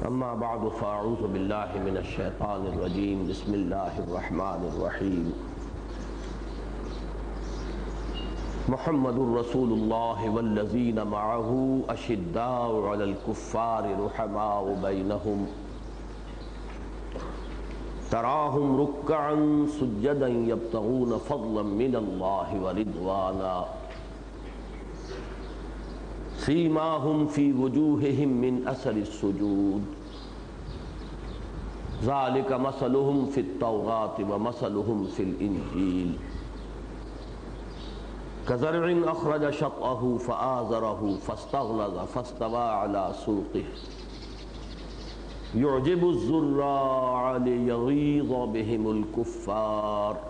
اما بعد فاعوذ باللہ من الشیطان الرجیم بسم اللہ الرحمن الرحیم محمد رسول اللہ والذین معه اشداء علی الکفار رحماء بینہم تراہم رکعا سجدا یبتغون فضلا من اللہ ورضوانا سیماہم فی وجوہہم من اثر السجود ذالک مثلہم فی التوراۃ ومثلہم فی الانجیل کزرع اخرج شطأہ فآزرہ فاستغلظ فاستوى علی سوقہ يعجب الزراع ليغيظ بهم الكفار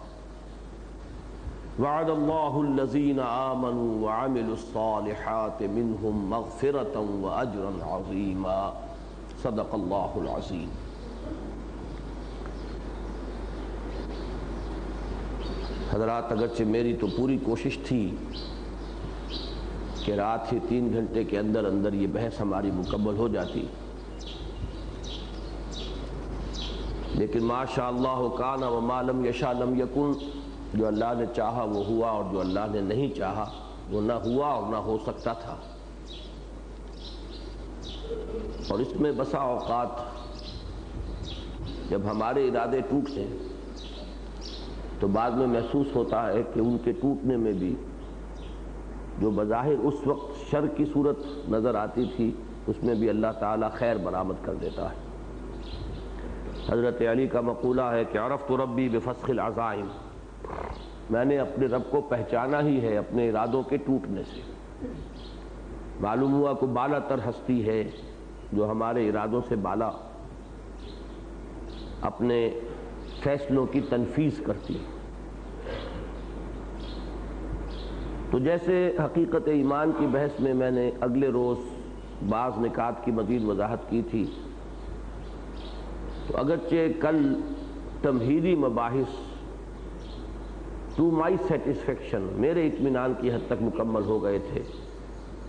وعد الله الذين آمنوا وعملوا الصالحات منهم مغفرة وأجرا عظيما صدق الله العظيم. حضرات، اگرچہ میری تو پوری کوشش تھی کہ رات ہی 3 گھنٹے کے اندر اندر یہ بحث ہماری مکمل ہو جاتی، لیکن ماشاء اللہ کان وما لم یشاء لم یکن، جو اللہ نے چاہا وہ ہوا اور جو اللہ نے نہیں چاہا وہ نہ ہوا اور نہ ہو سکتا تھا. اور اس میں بسا اوقات جب ہمارے ارادے ٹوٹتے ہیں تو بعد میں محسوس ہوتا ہے کہ ان کے ٹوٹنے میں بھی جو بظاہر اس وقت شر کی صورت نظر آتی تھی اس میں بھی اللہ تعالیٰ خیر برآمد کر دیتا ہے. حضرت علی کا مقولہ ہے کہ عرفت ربی بفسخ العزائم، میں نے اپنے رب کو پہچانا ہی ہے اپنے ارادوں کے ٹوٹنے سے. معلوم ہوا کہ بالا تر ہستی ہے جو ہمارے ارادوں سے بالا اپنے فیصلوں کی تنفیذ کرتی ہے. تو جیسے حقیقت ایمان کی بحث میں نے اگلے روز بعض نکات کی مزید وضاحت کی تھی، تو اگرچہ کل تمہیدی مباحث ٹو مائی سیٹسفیکشن میرے اطمینان کی حد تک مکمل ہو گئے تھے،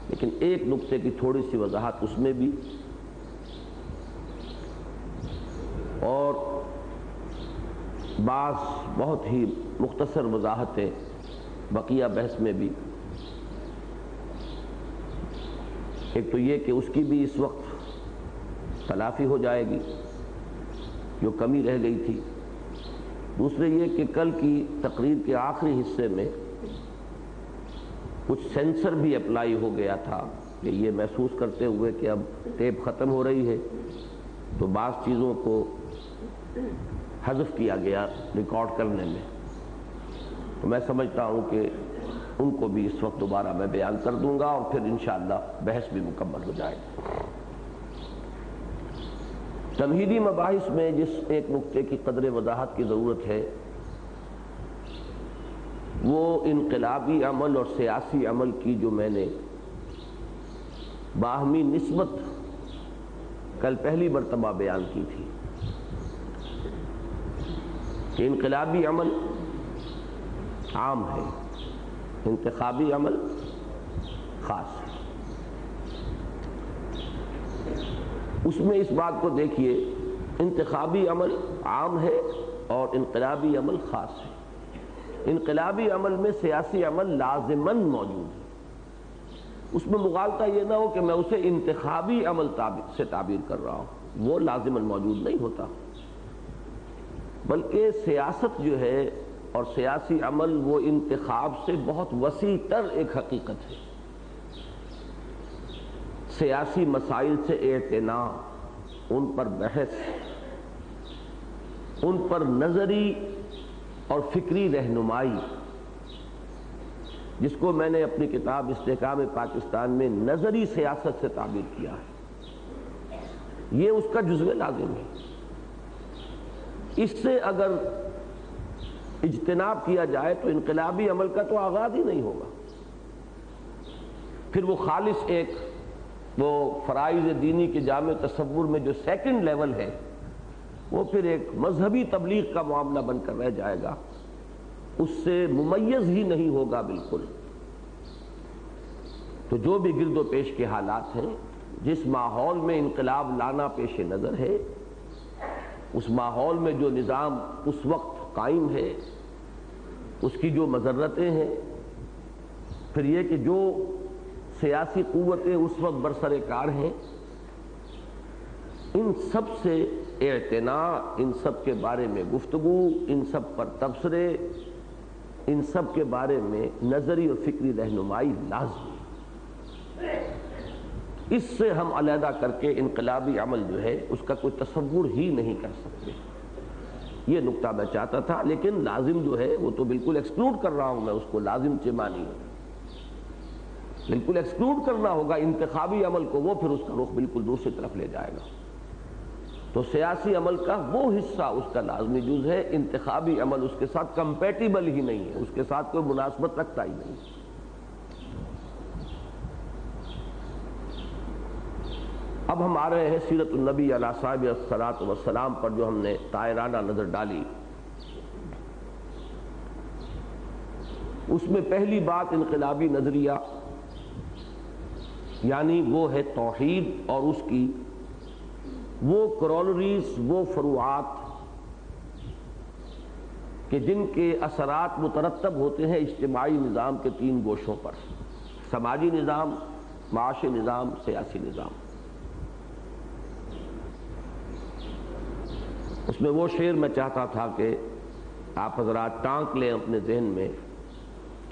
لیکن ایک نقطے کی تھوڑی سی وضاحت اس میں بھی اور بعض بہت ہی مختصر وضاحتیں بقیہ بحث میں بھی. ایک تو یہ کہ اس کی بھی اس وقت تلافی ہو جائے گی جو کمی رہ گئی تھی. دوسرے یہ کہ کل کی تقریر کے آخری حصے میں کچھ سینسر بھی اپلائی ہو گیا تھا کہ یہ محسوس کرتے ہوئے کہ اب ٹیپ ختم ہو رہی ہے تو بعض چیزوں کو حذف کیا گیا ریکارڈ کرنے میں. تو میں سمجھتا ہوں کہ ان کو بھی اس وقت دوبارہ میں بیان کر دوں گا اور پھر انشاءاللہ بحث بھی مکمل ہو جائے گی. تمہیدی مباحث میں جس ایک نقطے کی قدر وضاحت کی ضرورت ہے وہ انقلابی عمل اور سیاسی عمل کی جو میں نے باہمی نسبت کل پہلی مرتبہ بیان کی تھی کہ انقلابی عمل عام ہے، انتخابی عمل خاص ہے. اس میں اس بات کو دیکھیے، انتخابی عمل عام ہے اور انقلابی عمل خاص ہے. انقلابی عمل میں سیاسی عمل لازماً موجود ہے. اس میں مغالطہ یہ نہ ہو کہ میں اسے انتخابی عمل سے تعبیر کر رہا ہوں، وہ لازماً موجود نہیں ہوتا، بلکہ سیاست جو ہے اور سیاسی عمل وہ انتخاب سے بہت وسیع تر ایک حقیقت ہے. سیاسی مسائل سے اعتناء، ان پر بحث، ان پر نظری اور فکری رہنمائی، جس کو میں نے اپنی کتاب استحکام پاکستان میں نظری سیاست سے تعبیر کیا ہے، یہ اس کا جزو لازم ہے. اس سے اگر اجتناب کیا جائے تو انقلابی عمل کا تو آغاز ہی نہیں ہوگا. پھر وہ خالص ایک وہ فرائض دینی کے جامع تصور میں جو سیکنڈ لیول ہے وہ پھر ایک مذہبی تبلیغ کا معاملہ بن کر رہ جائے گا، اس سے ممیز ہی نہیں ہوگا بالکل. تو جو بھی گرد و پیش کے حالات ہیں جس ماحول میں انقلاب لانا پیش نظر ہے، اس ماحول میں جو نظام اس وقت قائم ہے، اس کی جو مضرتیں ہیں، پھر یہ کہ جو سیاسی قوتیں اس وقت برسر کار ہیں، ان سب سے اعتناء، ان سب کے بارے میں گفتگو، ان سب پر تبصرے، ان سب کے بارے میں نظری اور فکری رہنمائی لازمی۔ اس سے ہم علیحدہ کر کے انقلابی عمل جو ہے اس کا کوئی تصور ہی نہیں کر سکتے۔ یہ نقطہ میں چاہتا تھا، لیکن لازم جو ہے وہ تو بالکل ایکسکلوڈ کر رہا ہوں میں اس کو، لازم چمانی بالکل ایکسکلوڈ کرنا ہوگا انتخابی عمل کو، وہ پھر اس کا رخ بالکل دوسری طرف لے جائے گا۔ تو سیاسی عمل کا وہ حصہ اس کا لازمی جز ہے، انتخابی عمل اس کے ساتھ کمپیٹیبل ہی نہیں ہے، اس کے ساتھ کوئی مناسبت رکھتا ہی نہیں۔ اب ہم آ رہے ہیں سیرت النبی علیہ صاحب الصلاۃ والسلام پر، جو ہم نے طائرانہ نظر ڈالی۔ اس میں پہلی بات انقلابی نظریہ، یعنی وہ ہے توحید اور اس کی وہ کرولریز، وہ فروعات کہ جن کے اثرات مترتب ہوتے ہیں اجتماعی نظام کے تین گوشوں پر: سماجی نظام، معاشی نظام، سیاسی نظام۔ اس میں وہ شعر میں چاہتا تھا کہ آپ حضرات ٹانک لیں اپنے ذہن میں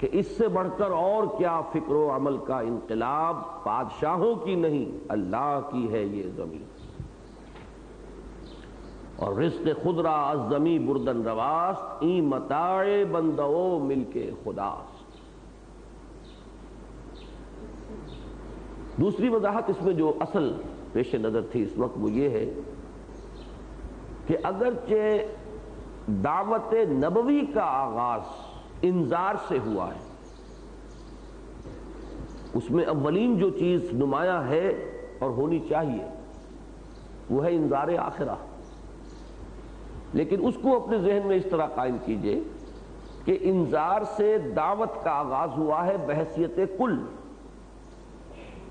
کہ اس سے بڑھ کر اور کیا فکر و عمل کا انقلاب، بادشاہوں کی نہیں اللہ کی ہے یہ زمین، اور رزق خود را از زمیں بردن رواست، این متاع بندو ملک خداست۔ دوسری وضاحت اس میں جو اصل پیش نظر تھی اس وقت وہ یہ ہے کہ اگرچہ دعوت نبوی کا آغاز انذار سے ہوا ہے، اس میں اولین جو چیز نمایاں ہے اور ہونی چاہیے وہ ہے انذار آخرہ، لیکن اس کو اپنے ذہن میں اس طرح قائم کیجئے کہ انذار سے دعوت کا آغاز ہوا ہے بحیثیت کل،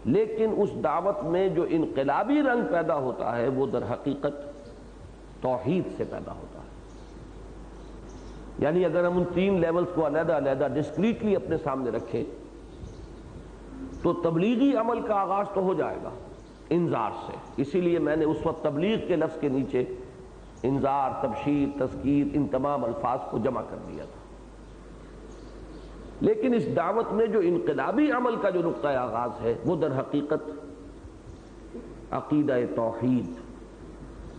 لیکن اس دعوت میں جو انقلابی رنگ پیدا ہوتا ہے وہ در حقیقت توحید سے پیدا ہوتا ہے۔ یعنی اگر ہم ان تین لیولز کو علیحدہ علیحدہ ڈسکریٹلی اپنے سامنے رکھیں تو تبلیغی عمل کا آغاز تو ہو جائے گا انذار سے، اسی لیے میں نے اس وقت تبلیغ کے لفظ کے نیچے انذار، تبشیر، تذکیر، ان تمام الفاظ کو جمع کر دیا تھا۔ لیکن اس دعوت میں جو انقلابی عمل کا جو نقطہ آغاز ہے وہ در حقیقت عقیدہ توحید،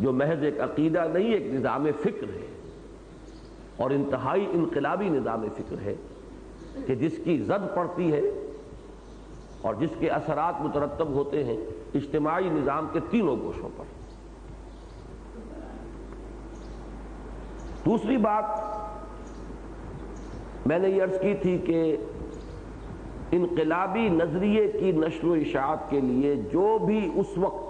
جو محض ایک عقیدہ نہیں، ایک نظام فکر ہے، اور انتہائی انقلابی نظام فکر ہے کہ جس کی زد پڑتی ہے اور جس کے اثرات مترتب ہوتے ہیں اجتماعی نظام کے تینوں گوشوں پر۔ دوسری بات میں نے یہ عرض کی تھی کہ انقلابی نظریے کی نشر و اشاعت کے لیے جو بھی اس وقت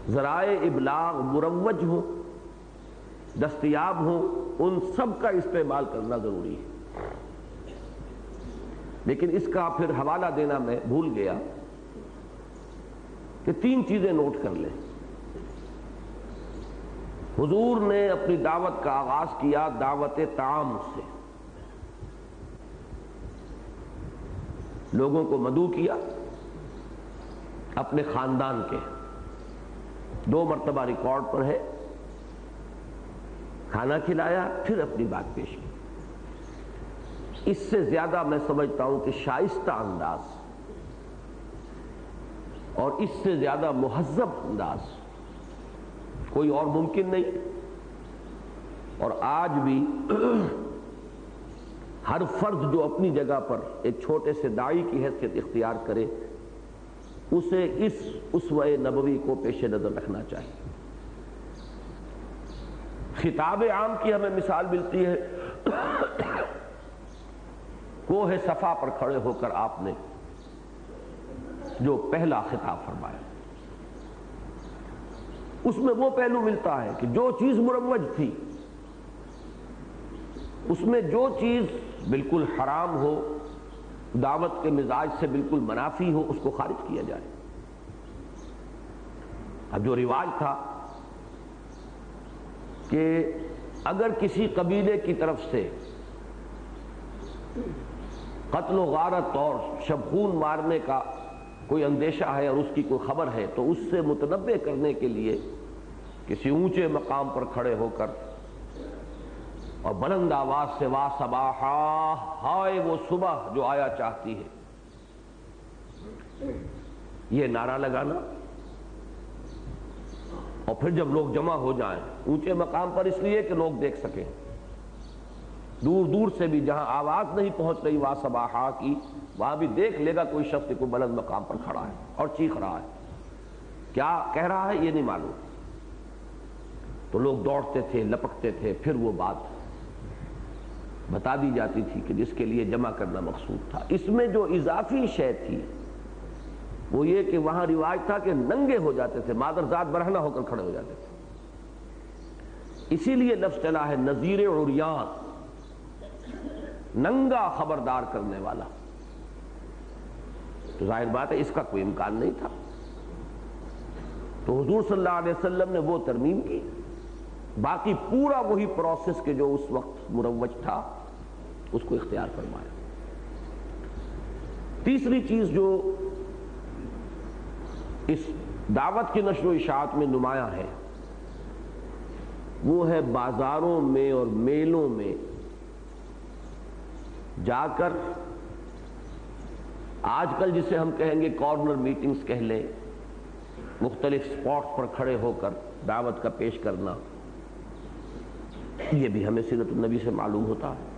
ذرائع ابلاغ مروج ہوں، دستیاب ہوں، ان سب کا استعمال کرنا ضروری ہے۔ لیکن اس کا پھر حوالہ دینا میں بھول گیا کہ تین چیزیں نوٹ کر لیں۔ حضور نے اپنی دعوت کا آغاز کیا دعوت طعام سے، لوگوں کو مدعو کیا اپنے خاندان کے، 2 مرتبہ ریکارڈ پر ہے، کھانا کھلایا پھر اپنی بات پیش کی۔ اس سے زیادہ میں سمجھتا ہوں کہ شائستہ انداز اور اس سے زیادہ مہذب انداز کوئی اور ممکن نہیں۔ اور آج بھی ہر فرد جو اپنی جگہ پر ایک چھوٹے سے داعی کی حیثیت اختیار کرے اسے اس اسوہ نبوی کو پیش نظر رکھنا چاہیے۔ خطاب عام کی ہمیں مثال ملتی ہے، کوہ صفا پر کھڑے ہو کر آپ نے جو پہلا خطاب فرمایا، اس میں وہ پہلو ملتا ہے کہ جو چیز مروج تھی، اس میں جو چیز بالکل حرام ہو، دعوت کے مزاج سے بالکل منافی ہو اس کو خارج کیا جائے۔ اب جو رواج تھا کہ اگر کسی قبیلے کی طرف سے قتل و غارت اور شبخون مارنے کا کوئی اندیشہ ہے اور اس کی کوئی خبر ہے تو اس سے متنبع کرنے کے لیے کسی اونچے مقام پر کھڑے ہو کر اور بلند آواز سے وا صباحا، ہائے وہ صبح جو آیا چاہتی ہے، یہ نعرہ لگانا، اور پھر جب لوگ جمع ہو جائیں اونچے مقام پر اس لیے کہ لوگ دیکھ سکیں، دور دور سے بھی جہاں آواز نہیں پہنچ رہی وا صباحا کی، وہاں بھی دیکھ لے گا کوئی شخص کوئی بلند مقام پر کھڑا ہے اور چیخ رہا ہے، کیا کہہ رہا ہے یہ نہیں معلوم، تو لوگ دوڑتے تھے، لپکتے تھے، پھر وہ بات بتا دی جاتی تھی کہ جس کے لیے جمع کرنا مقصود تھا۔ اس میں جو اضافی شے تھی وہ یہ کہ وہاں رواج تھا کہ ننگے ہو جاتے تھے، مادرزاد برہنہ ہو کر کھڑے ہو جاتے تھے، اسی لیے لفظ چلا ہے نذیر عریان، ننگا خبردار کرنے والا۔ تو ظاہر بات ہے اس کا کوئی امکان نہیں تھا، تو حضور صلی اللہ علیہ وسلم نے وہ ترمیم کی، باقی پورا وہی پروسیس کے جو اس وقت مروج تھا اس کو اختیار فرمایا۔ تیسری چیز جو اس دعوت کی نشر و اشاعت میں نمایاں ہے وہ ہے بازاروں میں اور میلوں میں جا کر، آج کل جسے ہم کہیں گے کارنر میٹنگز کہہ لیں، مختلف سپاٹس پر کھڑے ہو کر دعوت کا پیش کرنا، یہ بھی ہمیں سیرت النبی سے معلوم ہوتا ہے۔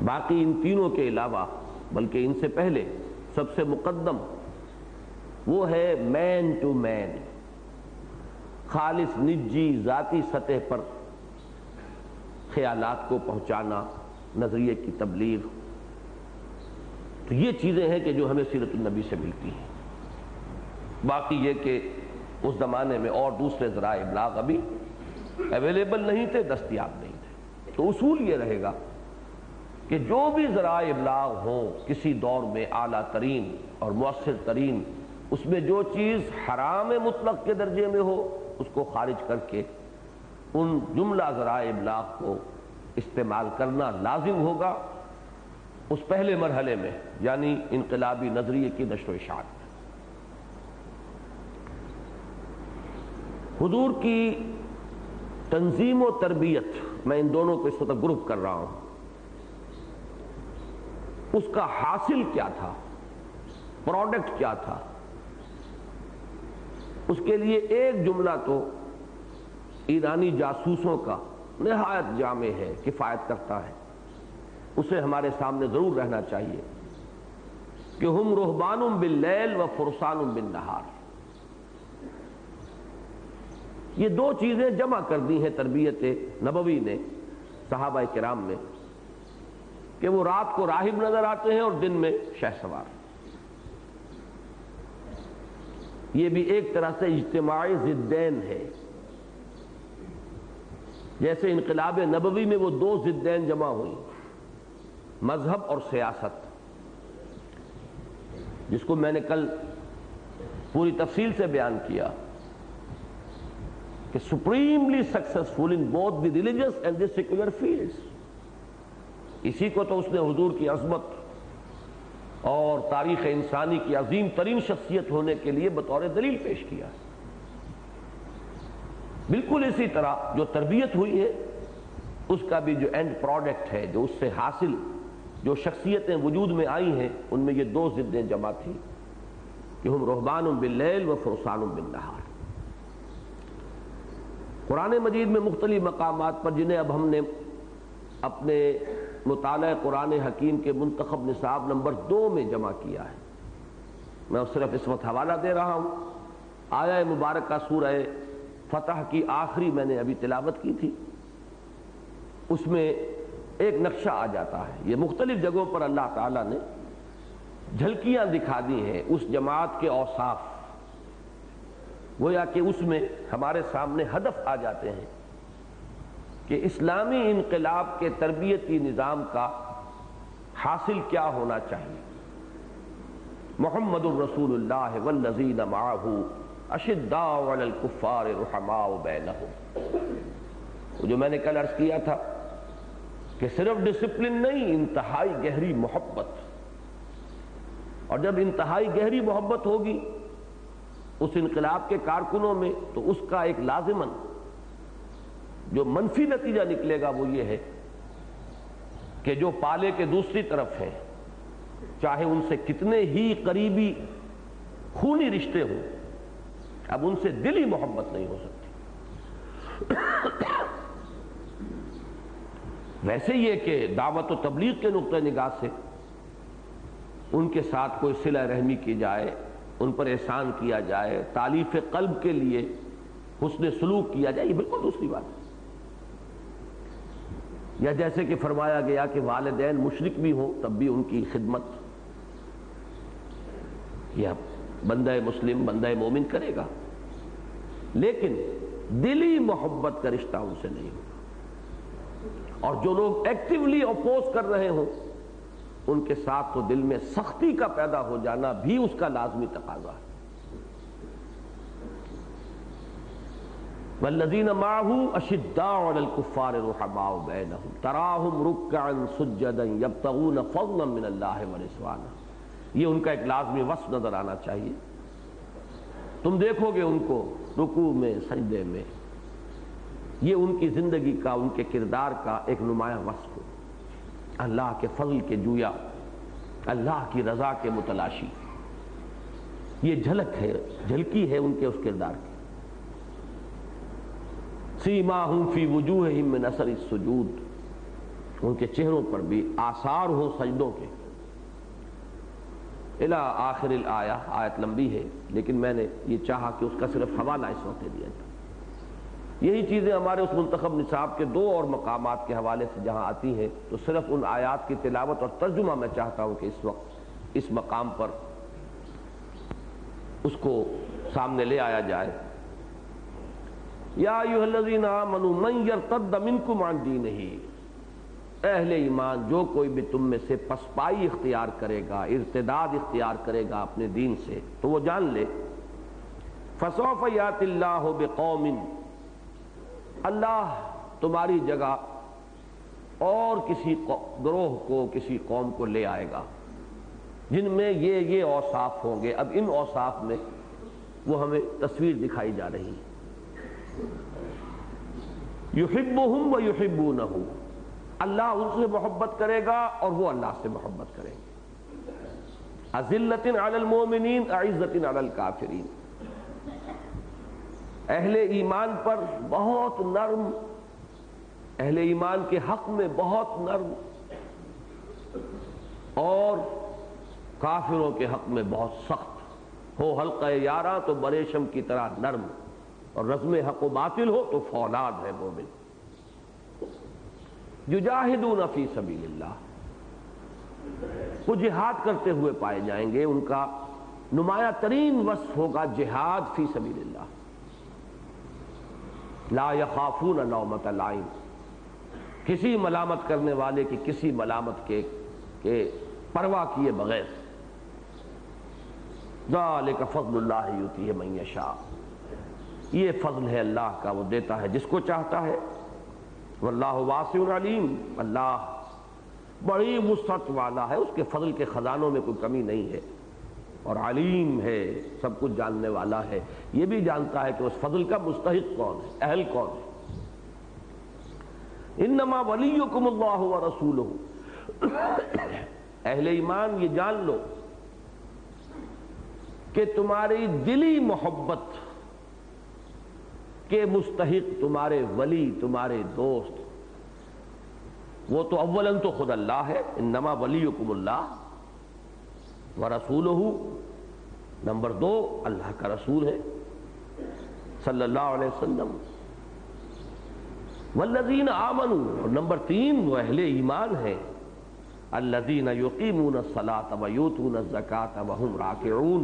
باقی ان تینوں کے علاوہ بلکہ ان سے پہلے سب سے مقدم وہ ہے مین ٹو مین، خالص نجی ذاتی سطح پر خیالات کو پہنچانا، نظریے کی تبلیغ، تو یہ چیزیں ہیں کہ جو ہمیں سیرت النبی سے ملتی ہیں۔ باقی یہ کہ اس زمانے میں اور دوسرے ذرائع ابلاغ ابھی اویلیبل نہیں تھے، دستیاب نہیں تھے، تو اصول یہ رہے گا کہ جو بھی ذرائع ابلاغ ہوں کسی دور میں اعلیٰ ترین اور مؤثر ترین، اس میں جو چیز حرام مطلق کے درجے میں ہو اس کو خارج کر کے ان جملہ ذرائع ابلاغ کو استعمال کرنا لازم ہوگا اس پہلے مرحلے میں، یعنی انقلابی نظریے کی نشر و اشاعت میں۔ حضور کی تنظیم و تربیت، میں ان دونوں کو اس وقت گروپ کر رہا ہوں، اس کا حاصل کیا تھا، پروڈکٹ کیا تھا، اس کے لیے ایک جملہ تو ایرانی جاسوسوں کا نہایت جامع ہے، کفایت کرتا ہے، اسے ہمارے سامنے ضرور رہنا چاہیے کہ ہم رہبان باللیل و فرسان بالنہار۔ یہ دو چیزیں جمع کر دی ہیں تربیت نبوی نے صحابہ کرام میں، کہ وہ رات کو راہب نظر آتے ہیں اور دن میں شہسوار۔ یہ بھی ایک طرح سے اجتماعی ضدین ہے، جیسے انقلاب نبوی میں وہ دو ضدین جمع ہوئی، مذہب اور سیاست، جس کو میں نے کل پوری تفصیل سے بیان کیا کہ supremely successful in both the religious and the secular fields۔ اسی کو تو اس نے حضور کی عظمت اور تاریخ انسانی کی عظیم ترین شخصیت ہونے کے لیے بطور دلیل پیش کیا۔ بالکل اسی طرح جو تربیت ہوئی ہے اس کا بھی جو اینڈ پروڈکٹ ہے، جو اس سے حاصل جو شخصیتیں وجود میں آئی ہیں، ان میں یہ دو ضدیں جمع تھی کہ ہم رہبان باللیل و فرسان بالنہار۔ قرآن مجید میں مختلف مقامات پر، جنہیں اب ہم نے اپنے مطالعہ قرآن حکیم کے منتخب نصاب نمبر 2 میں جمع کیا ہے، میں صرف اس وقت حوالہ دے رہا ہوں۔ آیہ مبارکہ سورہ فتح کی آخری میں نے ابھی تلاوت کی تھی، اس میں ایک نقشہ آ جاتا ہے۔ یہ مختلف جگہوں پر اللہ تعالیٰ نے جھلکیاں دکھا دی ہیں اس جماعت کے اوصاف، گویا کہ اس میں ہمارے سامنے ہدف آ جاتے ہیں کہ اسلامی انقلاب کے تربیتی نظام کا حاصل کیا ہونا چاہیے؟ محمد الرسول اللہ والذین معہ اشداء علی الکفار رحماء بینہم۔ جو میں نے کل عرض کیا تھا کہ صرف ڈسپلن نہیں، انتہائی گہری محبت، اور جب انتہائی گہری محبت ہوگی اس انقلاب کے کارکنوں میں تو اس کا ایک لازماً جو منفی نتیجہ نکلے گا وہ یہ ہے کہ جو پالے کے دوسری طرف ہیں، چاہے ان سے کتنے ہی قریبی خونی رشتے ہوں، اب ان سے دلی محبت نہیں ہو سکتی۔ ویسے یہ کہ دعوت و تبلیغ کے نقطہ نگاہ سے ان کے ساتھ کوئی صلہ رحمی کی جائے، ان پر احسان کیا جائے، تالیف قلب کے لیے حسن سلوک کیا جائے، یہ بالکل دوسری بات ہے۔ یا جیسے کہ فرمایا گیا کہ والدین مشرک بھی ہوں تب بھی ان کی خدمت یا بندہ مسلم بندہ مومن کرے گا، لیکن دلی محبت کا رشتہ ان سے نہیں ہوگا۔ اور جو لوگ ایکٹیولی اپوز کر رہے ہوں ان کے ساتھ تو دل میں سختی کا پیدا ہو جانا بھی اس کا لازمی تقاضا ہے۔ والذین معہ اشداء علی الکفار رحماء بینہم تراہم رکعا سجدا یبتغون فضلا من اللہ ورضوانا۔ یہ ان کا ایک لازمی وصف نظر آنا چاہیے۔ تم دیکھو گے ان کو رکوع میں، سجدے میں، یہ ان کی زندگی کا، ان کے کردار کا ایک نمایاں وصف ہو، اللہ کے فضل کے جویا، اللہ کی رضا کے متلاشی۔ یہ جھلک ہے، جھلکی ہے ان کے اس کردار کی۔ سیماہم فی وجوہہم من اثر السجود، ان کے چہروں پر بھی آثار ہوں سجدوں کے۔ الی آخر الآیہ، آیت لمبی ہے لیکن میں نے یہ چاہا کہ اس کا صرف حوالہ اس وقت دیا جائے۔ یہی چیزیں ہمارے اس منتخب نصاب کے 2 اور مقامات کے حوالے سے جہاں آتی ہیں تو صرف ان آیات کی تلاوت اور ترجمہ میں چاہتا ہوں کہ اس وقت اس مقام پر اس کو سامنے لے آیا جائے۔ یا ایھا الذین آمنوا من یرتد منکم عن دینہ، اہل ایمان جو کوئی بھی تم میں سے پسپائی اختیار کرے گا، ارتداد اختیار کرے گا اپنے دین سے، تو وہ جان لے فسوف یأتی اللہ بقوم، اللہ تمہاری جگہ اور کسی گروہ کو، کسی قوم کو لے آئے گا جن میں یہ اوصاف ہوں گے۔ اب ان اوصاف میں وہ ہمیں تصویر دکھائی جا رہی ہے۔ یحبہم ویحبونہ، اللہ ان سے محبت کرے گا اور وہ اللہ سے محبت کریں گے۔ اذلۃ علی المؤمنین اعزۃ علی الکافرین، اہل ایمان پر بہت نرم، اہل ایمان کے حق میں بہت نرم، اور کافروں کے حق میں بہت سخت ہو۔ حلقہ یاراں تو بریشم کی طرح نرم، اور رزم حق و باطل ہو تو فولاد ہے مومن۔ یجاہدون فی سبیل اللہ، وہ جہاد کرتے ہوئے پائے جائیں گے، ان کا نمایاں ترین وصف ہوگا جہاد فی سبیل اللہ۔ لا یخافون لومۃ لائم، کسی ملامت کرنے والے کی کسی ملامت کے پرواہ کیے بغیر۔ ذالک فضل اللہ یؤتیہ من یشاء، یہ فضل ہے اللہ کا، وہ دیتا ہے جس کو چاہتا ہے۔ واللہ واسع علیم، اللہ بڑی وسعت والا ہے، اس کے فضل کے خزانوں میں کوئی کمی نہیں ہے، اور علیم ہے، سب کچھ جاننے والا ہے، یہ بھی جانتا ہے کہ اس فضل کا مستحق کون ہے، اہل کون ہے۔ انما ولیکم اللہ ورسولہ، اہل ایمان یہ جان لو کہ تمہاری دلی محبت کے مستحق تمہارے ولی، تمہارے دوست، وہ تو اولاً تو خود اللہ ہے، انما ولیکم اللہ ورسولہ، نمبر 2 اللہ کا رسول ہے صلی اللہ علیہ وسلم، والذین آمنوا، اور نمبر 3 وہ اہل ایمان ہیں، الذین یقیمون الصلاۃ ویؤتون الزکاۃ وہم راکعون،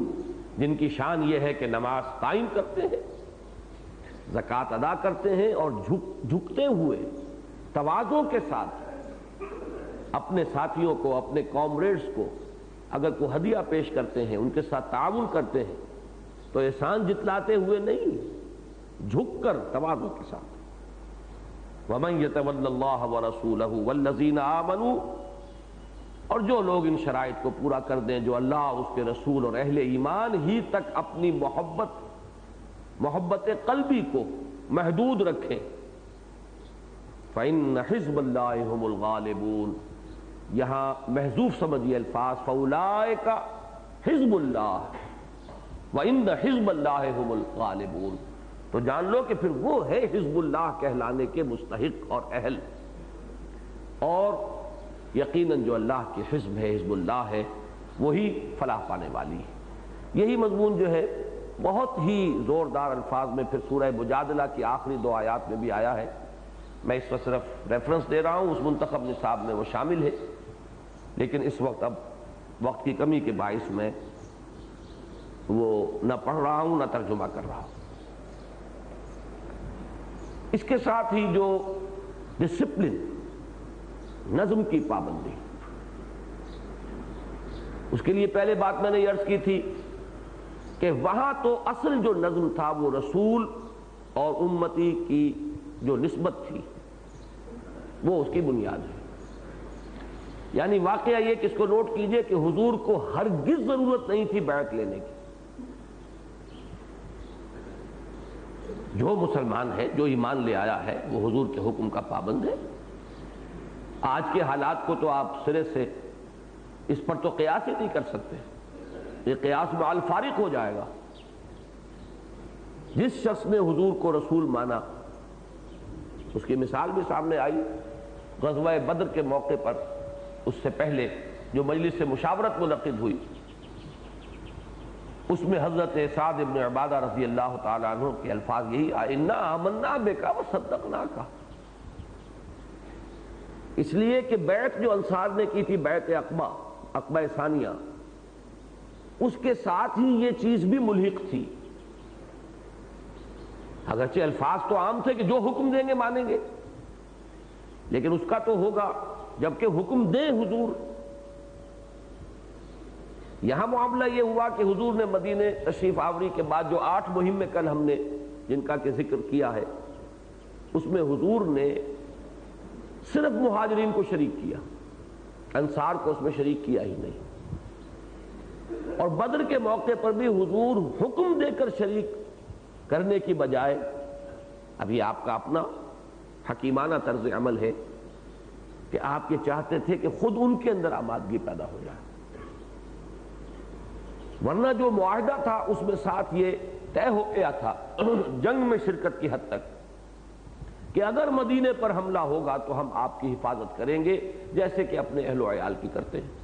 جن کی شان یہ ہے کہ نماز قائم کرتے ہیں، زکوٰۃ ادا کرتے ہیں، اور جھکتے ہوئے تواضع کے ساتھ اپنے ساتھیوں کو، اپنے کامریڈز کو اگر کوئی ہدیہ پیش کرتے ہیں، ان کے ساتھ تعاون کرتے ہیں تو احسان جتلاتے ہوئے نہیں، جھک کر تواضع کے ساتھ۔ وَمَن يَتَوَلَّ اللَّهَ وَرَسُولَهُ وَالَّذِينَ آمَنُوا، اور جو لوگ ان شرائط کو پورا کر دیں، جو اللہ، اس کے رسول اور اہل ایمان ہی تک اپنی محبت قلبی کو محدود رکھیں، فَإِنَّ حِزْبَ اللَّهِ هُمُ الْغَالِبُونَ، یہاں محذوف سمجھیے الفاظ، فَأُولَٰئِكَ حِزْبُ اللَّهِ وَإِنَّ حِزْبَ اللَّهِ هُمُ الْغَالِبُونَ، تو جان لو کہ پھر وہ ہے حزب اللہ کہلانے کے مستحق اور اہل، اور یقیناً جو اللہ کے حزب ہے، حزب اللہ ہے، وہی فلاح پانے والی ہے۔ یہی مضمون جو ہے بہت ہی زوردار الفاظ میں پھر سورہ مجادلہ کی آخری 2 آیات میں بھی آیا ہے۔ میں اس وقت صرف ریفرنس دے رہا ہوں، اس منتخب نصاب میں وہ شامل ہے، لیکن اس وقت اب وقت کی کمی کے باعث میں وہ نہ پڑھ رہا ہوں نہ ترجمہ کر رہا ہوں۔ اس کے ساتھ ہی جو ڈسپلن، نظم کی پابندی، اس کے لیے پہلے بات میں نے عرض کی تھی کہ وہاں تو اصل جو نظم تھا وہ رسول اور امتی کی جو نسبت تھی وہ اس کی بنیاد ہے۔ یعنی واقعہ یہ کہ اس کو نوٹ کیجئے کہ حضور کو ہرگز ضرورت نہیں تھی بیعت لینے کی۔ جو مسلمان ہے، جو ایمان لے آیا ہے، وہ حضور کے حکم کا پابند ہے۔ آج کے حالات کو تو آپ سرے سے اس پر تو قیاس ہی نہیں کر سکتے، یہ قیاس مع الفارق ہو جائے گا۔ جس شخص نے حضور کو رسول مانا، اس کی مثال بھی سامنے آئی غزوہ بدر کے موقع پر۔ اس سے پہلے جو مجلس مشاورت منعقد ہوئی، اس میں حضرت سعد بن عبادہ رضی اللہ تعالیٰ عنہ کے الفاظ یہی آئے، اِنَّا آمَنَّا بِكَ وَصَدَّقْنَاكَ، اس لیے کہ بیعت جو انصار نے کی تھی، بیعت عقبہ ثانیہ، اس کے ساتھ ہی یہ چیز بھی ملحق تھی۔ اگرچہ الفاظ تو عام تھے کہ جو حکم دیں گے مانیں گے، لیکن اس کا تو ہوگا جبکہ حکم دیں حضور۔ یہاں معاملہ یہ ہوا کہ حضور نے مدینے تشریف آوری کے بعد جو 8 مہمیں کل ہم نے جن کا کہ ذکر کیا ہے، اس میں حضور نے صرف مہاجرین کو شریک کیا، انصار کو اس میں شریک کیا ہی نہیں۔ اور بدر کے موقع پر بھی حضور حکم دے کر شریک کرنے کی بجائے، ابھی آپ کا اپنا حکیمانہ طرز عمل ہے کہ آپ یہ چاہتے تھے کہ خود ان کے اندر آمادگی پیدا ہو جائے، ورنہ جو معاہدہ تھا اس میں ساتھ یہ طے ہو گیا تھا جنگ میں شرکت کی حد تک کہ اگر مدینے پر حملہ ہوگا تو ہم آپ کی حفاظت کریں گے جیسے کہ اپنے اہل و عیال کی کرتے ہیں۔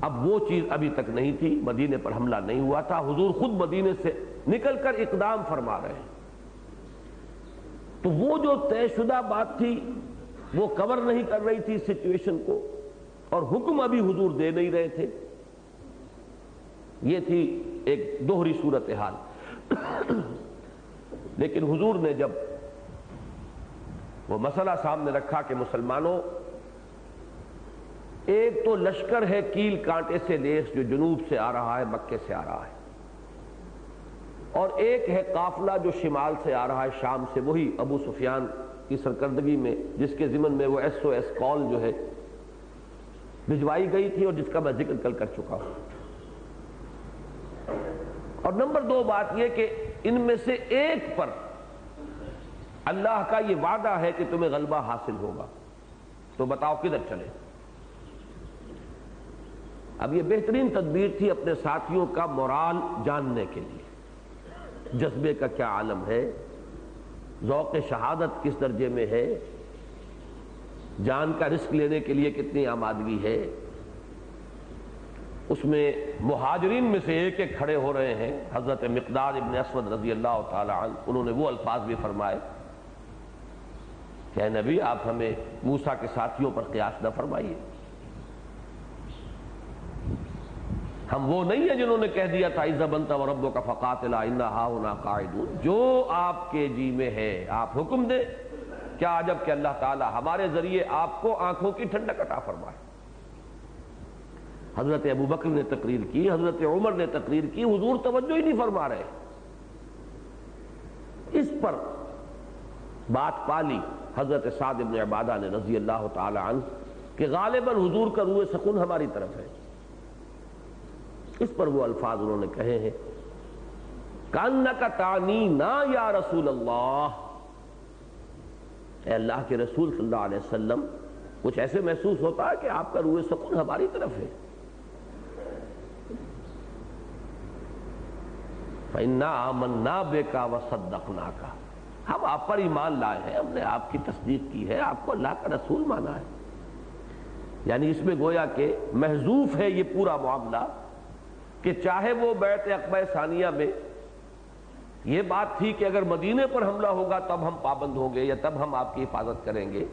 اب وہ چیز ابھی تک نہیں تھی، مدینے پر حملہ نہیں ہوا تھا، حضور خود مدینے سے نکل کر اقدام فرما رہے ہیں، تو وہ جو طے شدہ بات تھی وہ کور نہیں کر رہی تھی سچویشن کو، اور حکم ابھی حضور دے نہیں رہے تھے۔ یہ تھی ایک دوہری صورتحال۔ لیکن حضور نے جب وہ مسئلہ سامنے رکھا کہ مسلمانوں، ایک تو لشکر ہے کیل کانٹے سے لیس جو جنوب سے آ رہا ہے، مکے سے آ رہا ہے، اور ایک ہے قافلہ جو شمال سے آ رہا ہے، شام سے، وہی ابو سفیان کی سرکردگی میں جس کے ضمن میں وہ SOS کال جو ہے بھجوائی گئی تھی اور جس کا میں ذکر کل کر چکا ہوں۔ اور نمبر 2 بات یہ کہ ان میں سے ایک پر اللہ کا یہ وعدہ ہے کہ تمہیں غلبہ حاصل ہوگا، تو بتاؤ کدھر چلے۔ اب یہ بہترین تدبیر تھی اپنے ساتھیوں کا مورال جاننے کے لیے، جذبے کا کیا عالم ہے، ذوق شہادت کس درجے میں ہے، جان کا رسک لینے کے لیے کتنی آمادگی ہے۔ اس میں مہاجرین میں سے ایک ایک کھڑے ہو رہے ہیں، حضرت مقداد ابن اسود رضی اللہ تعالی عنہ، انہوں نے وہ الفاظ بھی فرمائے کہ اے نبی آپ ہمیں موسیٰ کے ساتھیوں پر قیاس نہ فرمائیے، ہم وہ نہیں ہیں جنہوں نے کہہ دیا تھا اذهب انت وربك فقاتلا انا هاهنا قاعدون، جو آپ کے جی میں ہے آپ حکم دیں کیا عجب کہ اللہ تعالی ہمارے ذریعے آپ کو آنکھوں کی ٹھنڈک عطا فرمائے۔ حضرت ابو بکر نے تقریر کی، حضرت عمر نے تقریر کی، حضور توجہ ہی نہیں فرما رہے۔ اس پر بات پالی حضرت سعد بن عبادہ نے رضی اللہ تعالی عنہ کہ غالباً حضور کا روح سکون ہماری طرف ہے۔ اس پر وہ الفاظ انہوں نے کہے ہیں، کانک تعنینا یا رسول اللہ، اے اللہ کے رسول صلی اللہ علیہ وسلم، کچھ ایسے محسوس ہوتا ہے کہ آپ کا روح سکون ہماری طرف ہے۔ فَإِنَّا آمَنَّا بِكَ وَصَدَّقْنَاكَ، ہم آپ پر ایمان لائے ہیں، ہم نے آپ کی تصدیق کی ہے، آپ کو اللہ کا رسول مانا ہے۔ یعنی اس میں گویا کہ محذوف ہے یہ پورا معاملہ کہ چاہے وہ بیعت عقبہ ثانیہ میں یہ بات تھی کہ اگر مدینے پر حملہ ہوگا تب ہم پابند ہوں گے یا تب ہم آپ کی حفاظت کریں گے،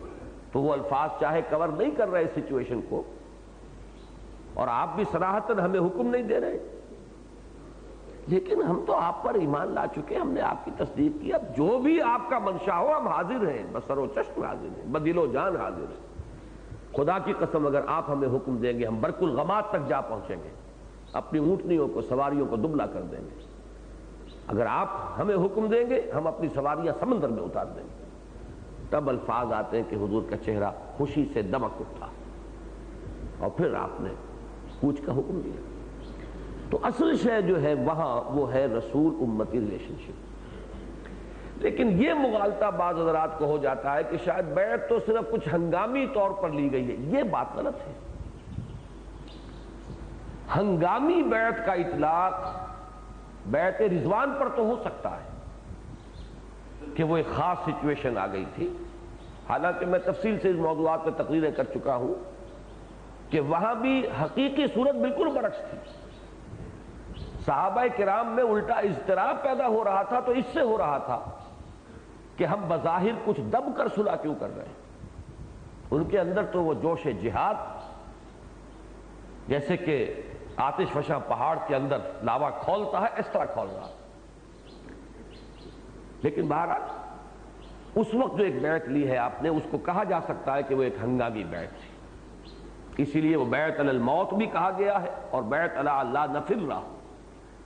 تو وہ الفاظ چاہے کور نہیں کر رہے اس سچویشن کو، اور آپ بھی صراحتاً ہمیں حکم نہیں دے رہے، لیکن ہم تو آپ پر ایمان لا چکے، ہم نے آپ کی تصدیق کی، اب جو بھی آپ کا منشا ہو ہم حاضر ہیں، بسر و چشم حاضر ہیں، بدل و جان حاضر ہیں۔ خدا کی قسم اگر آپ ہمیں حکم دیں گے ہم برق الغمات تک جا پہنچیں گے، اپنی اونٹنیوں کو، سواریوں کو دبلا کر دیں گے۔ اگر آپ ہمیں حکم دیں گے ہم اپنی سواریاں سمندر میں اتار دیں گے۔ تب الفاظ آتے ہیں کہ حضور کا چہرہ خوشی سے دمک اٹھا، اور پھر آپ نے کوچ کا حکم دیا۔ تو اصل شے جو ہے وہاں وہ ہے رسول امتی ریلیشن شپ۔ لیکن یہ مغالطہ بعض حضرات کو ہو جاتا ہے کہ شاید بیعت تو صرف کچھ ہنگامی طور پر لی گئی ہے، یہ بات غلط ہے۔ ہنگامی بیعت کا اطلاق بیعت رضوان پر تو ہو سکتا ہے کہ وہ ایک خاص سچویشن آ گئی تھی، حالانکہ میں تفصیل سے اس موضوعات پہ تقریریں کر چکا ہوں کہ وہاں بھی حقیقی صورت بالکل برعکس تھی۔ صحابہ کرام میں الٹا اضطراب پیدا ہو رہا تھا، تو اس سے ہو رہا تھا کہ ہم بظاہر کچھ دب کر صلح کیوں کر رہے ہیں۔ ان کے اندر تو وہ جوش جہاد، جیسے کہ آتش فشاں پہاڑ کے اندر لاوا کھولتا ہے اس طرح کھول رہا۔ لیکن بہرحال اس وقت جو ایک بیعت لی ہے آپ نے، اس کو کہا جا سکتا ہے کہ وہ ایک ہنگامی بیعت تھی، اسی لیے وہ بیعت علی الموت بھی کہا گیا ہے، اور بیعت علی اللہ نفر رہا۔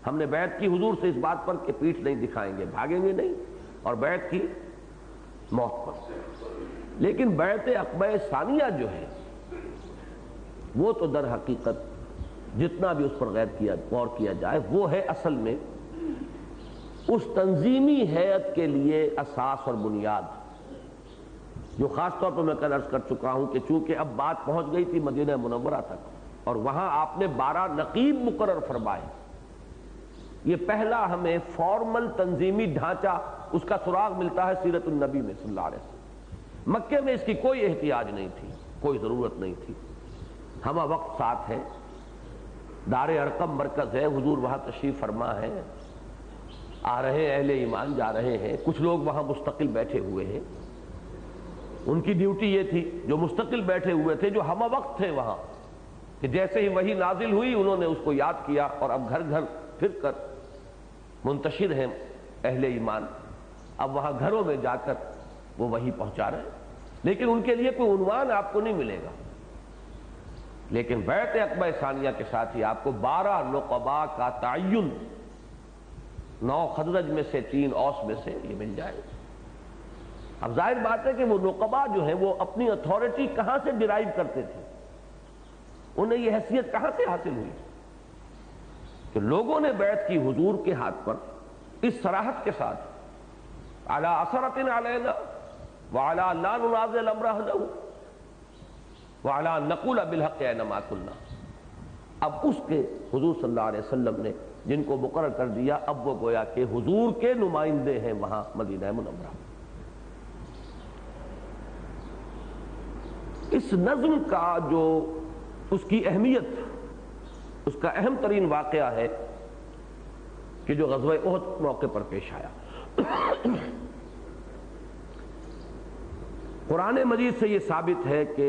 ہم نے بیعت کی حضور سے اس بات پر کہ پیٹھ نہیں دکھائیں گے، بھاگیں گے نہیں، اور بیعت کی موت پر۔ لیکن بیعت عقبہ ثانیہ جو ہے وہ تو در حقیقت جتنا بھی اس پر غور کیا جائے وہ ہے اصل میں اس تنظیمی ہیئت کے لیے اساس اور بنیاد، جو خاص طور پر میں کل عرض کر چکا ہوں کہ چونکہ اب بات پہنچ گئی تھی مدینہ منورہ تک، اور وہاں آپ نے 12 نقیب مقرر فرمائے۔ یہ پہلا ہمیں فارمل تنظیمی ڈھانچہ اس کا سراغ ملتا ہے سیرت النبی میں صلی اللہ علیہ وسلم۔ مکے میں اس کی کوئی احتیاج نہیں تھی، کوئی ضرورت نہیں تھی، ہمہ وقت ساتھ ہے، دار ارقم مرکز ہے، حضور وہاں تشریف فرما ہے، آ رہے اہل ایمان جا رہے ہیں، کچھ لوگ وہاں مستقل بیٹھے ہوئے ہیں۔ ان کی ڈیوٹی یہ تھی جو مستقل بیٹھے ہوئے تھے، جو ہمہ وقت تھے وہاں، کہ جیسے ہی وحی نازل ہوئی انہوں نے اس کو یاد کیا، اور اب گھر گھر پھر کر منتشر ہیں اہل ایمان، اب وہاں گھروں میں جا کر وہ وحی پہنچا رہے ہیں، لیکن ان کے لیے کوئی عنوان آپ کو نہیں ملے گا۔ لیکن بیعت عقبہ ثانیہ کے ساتھ ہی آپ کو 12 نقباء کا تعین، 9 خزرج میں سے 3 اوس میں سے یہ مل جائے۔ اب ظاہر بات ہے کہ وہ نقباء جو ہیں وہ اپنی اتھارٹی کہاں سے ڈرائیو کرتے تھے، انہیں یہ حیثیت کہاں سے حاصل ہوئی کہ لوگوں نے بیعت کی حضور کے ہاتھ پر اس صراحت کے ساتھ، علی اثرۃ علینا وعلی لا ننازع الامر اہلہ وعلی ان نقول بالحق اینما کنا۔ اب اس کے حضور صلی اللہ علیہ وسلم نے جن کو مقرر کر دیا، اب وہ گویا کہ حضور کے نمائندے ہیں وہاں مدینہ منورہ۔ اس نظم کا جو اس کی اہمیت، اس کا اہم ترین واقعہ ہے کہ جو غزوہ احد موقع پر پیش آیا۔ قرآن مجید سے یہ ثابت ہے کہ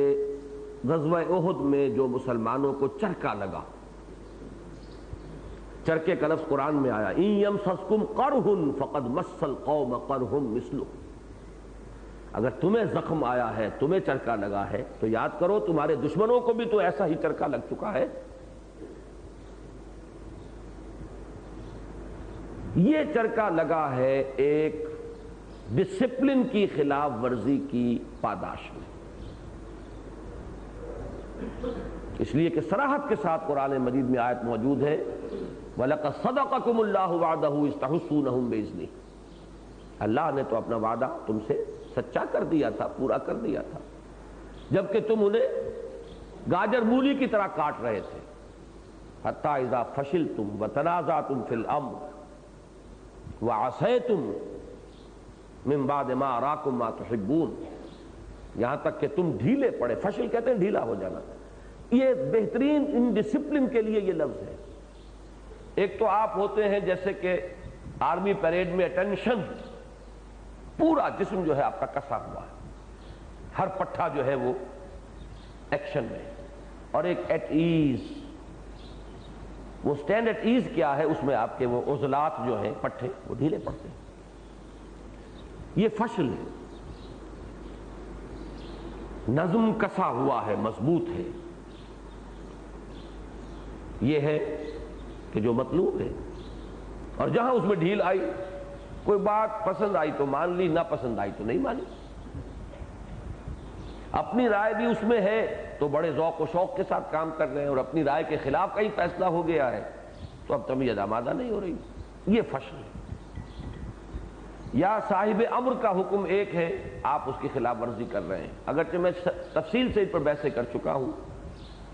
غزوہ احد میں جو مسلمانوں کو چرکا لگا، چرکے کا لفظ قرآن میں آیا، ان یمسسکم قرح فقد مس القوم قرح مثلہ، اگر تمہیں زخم آیا ہے، تمہیں چرکا لگا ہے، تو یاد کرو تمہارے دشمنوں کو بھی تو ایسا ہی چرکا لگ چکا ہے۔ یہ چرکا لگا ہے ایک ڈسپلن کی خلاف ورزی کی پاداش میں، اس لیے کہ صراحت کے ساتھ قرآن مجید میں آیت موجود ہے وَلَقَدْ صَدَقَكُمُ اللَّهُ وَعْدَهُ إِذْ تَحُسُّونَهُم بِإِذْنِهِ، اللہ نے تو اپنا وعدہ تم سے سچا کر دیا تھا، پورا کر دیا تھا، جبکہ تم انہیں گاجر مولی کی طرح کاٹ رہے تھے۔ حَتَّى إِذَا فَشِلْتُمْ وَتَنَازَعْتُمْ فِي الْأَمْرِ وَعَصَيْتُمْ مِن بَعْدِ مَا أَرَاكُمْ مَا تُحِبُّونَ، یہاں تک کہ تم ڈھیلے پڑے۔ فشل کہتے ہیں ڈھیلا ہو جانا۔ یہ بہترین انڈسپلن کے لیے یہ لفظ ہے۔ ایک تو آپ ہوتے ہیں جیسے کہ آرمی پیریڈ میں اٹینشن، پورا جسم جو ہے آپ کا کسا ہوا ہے، ہر پٹھا جو ہے وہ ایکشن میں، اور ایک ایٹ ایز، وہ سٹینڈ ایٹ ایز کیا ہے، اس میں آپ کے وہ عضلات جو ہیں پٹھے وہ ڈھیلے پڑتے ہیں۔ یہ فشل ہے، نظم کسا ہوا ہے، مضبوط ہے، یہ ہے کہ جو مطلوب ہے۔ اور جہاں اس میں ڈھیل آئی، کوئی بات پسند آئی تو مان لی، نہ پسند آئی تو نہیں مانی، اپنی رائے بھی اس میں ہے تو بڑے ذوق و شوق کے ساتھ کام کر رہے ہیں، اور اپنی رائے کے خلاف کہیں فیصلہ ہو گیا ہے تو اب طبیعت آمادہ نہیں ہو رہی، یہ فشل ہے۔ یا صاحب امر کا حکم ایک ہے، آپ اس کی خلاف ورزی کر رہے ہیں، اگرچہ میں تفصیل سے اس پر بحثیں کر چکا ہوں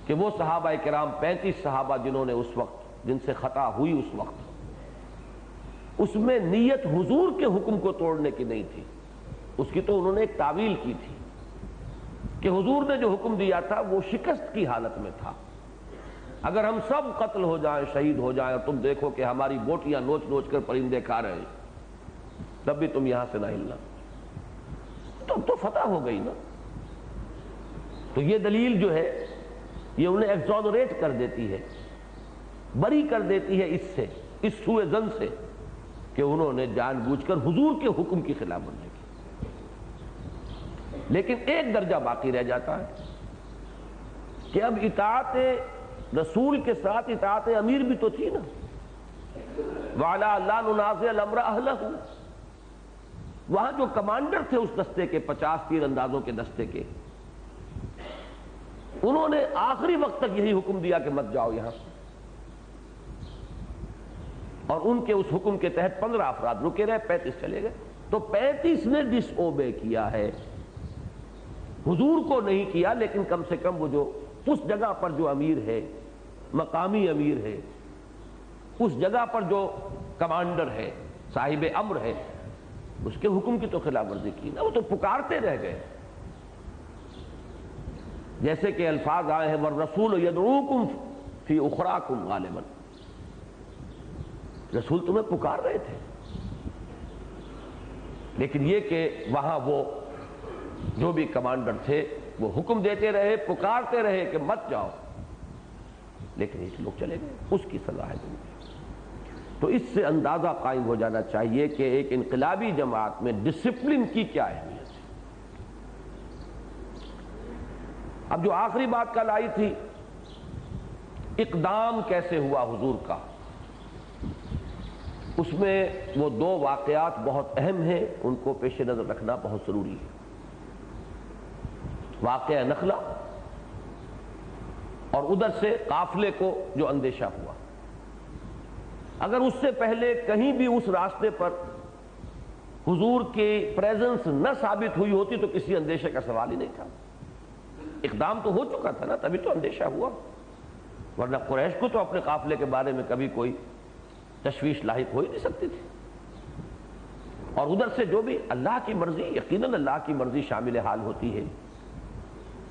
کہ وہ صحابہ کرام 35 صحابہ جنہوں نے اس وقت، جن سے خطا ہوئی اس وقت، اس میں نیت حضور کے حکم کو توڑنے کی نہیں تھی، اس کی تو انہوں نے ایک تعویل کی تھی کہ حضور نے جو حکم دیا تھا وہ شکست کی حالت میں تھا، اگر ہم سب قتل ہو جائیں، شہید ہو جائیں، اور تم دیکھو کہ ہماری بوٹیاں نوچ نوچ کر پرندے کھا رہے ہیں، تب بھی تم یہاں سے نہ ہلنا، تو فتح ہو گئی نا۔ تو یہ دلیل جو ہے یہ انہیں ایگزونریٹ کر دیتی ہے، بری کر دیتی ہے اس سے، اس سوء ظن سے کہ انہوں نے جان بوجھ کر حضور کے حکم کی خلاف ورزی کی۔ لیکن ایک درجہ باقی رہ جاتا ہے کہ اب اطاعت رسول کے ساتھ اطاعت امیر بھی تو تھی نا، وَعَلَىٰ أَلَّا نُنَازِعَ الْأَمْرَ أَهْلَهُ، وہاں جو کمانڈر تھے اس دستے کے، 50 تیر اندازوں کے دستے کے، انہوں نے آخری وقت تک یہی حکم دیا کہ مت جاؤ یہاں، اور ان کے اس حکم کے تحت 15 افراد رکے رہے، 35 چلے گئے، تو 35 نے ڈس اوبے کیا ہے، حضور کو نہیں کیا، لیکن کم سے کم وہ جو اس جگہ پر جو امیر ہے، مقامی امیر ہے، اس جگہ پر جو کمانڈر ہے، صاحب امر ہے، اس کے حکم کی تو خلاف ورزی کی نا، وہ تو پکارتے رہ گئے، جیسے کہ الفاظ آئے ہیں وَالرَّسُولُ يَدْعُوكُمْ فِي أُخْرَاكُمْ غَالِبًا، رسول تمہیں پکار رہے تھے، لیکن یہ کہ وہاں وہ جو بھی کمانڈر تھے وہ حکم دیتے رہے، پکارتے رہے کہ مت جاؤ، لیکن یہ لوگ چلے گئے، اس کی سزا ہے دنیا۔ تو اس سے اندازہ قائم ہو جانا چاہیے کہ ایک انقلابی جماعت میں ڈسپلن کی کیا اہمیت ہے۔ اب جو آخری بات کل آئی تھی، اقدام کیسے ہوا حضور کا، اس میں وہ 2 واقعات بہت اہم ہیں، ان کو پیش نظر رکھنا بہت ضروری ہے۔ واقعہ نخلا، اور ادھر سے قافلے کو جو اندیشہ ہوا، اگر اس سے پہلے کہیں بھی اس راستے پر حضور کی پریزنس نہ ثابت ہوئی ہوتی تو کسی اندیشے کا سوال ہی نہیں تھا، اقدام تو ہو چکا تھا نا، تبھی تو اندیشہ ہوا، ورنہ قریش کو تو اپنے قافلے کے بارے میں کبھی کوئی تشویش لاحق ہو ہی نہیں سکتی تھی۔ اور ادھر سے جو بھی اللہ کی مرضی، یقیناً اللہ کی مرضی شامل حال ہوتی ہے۔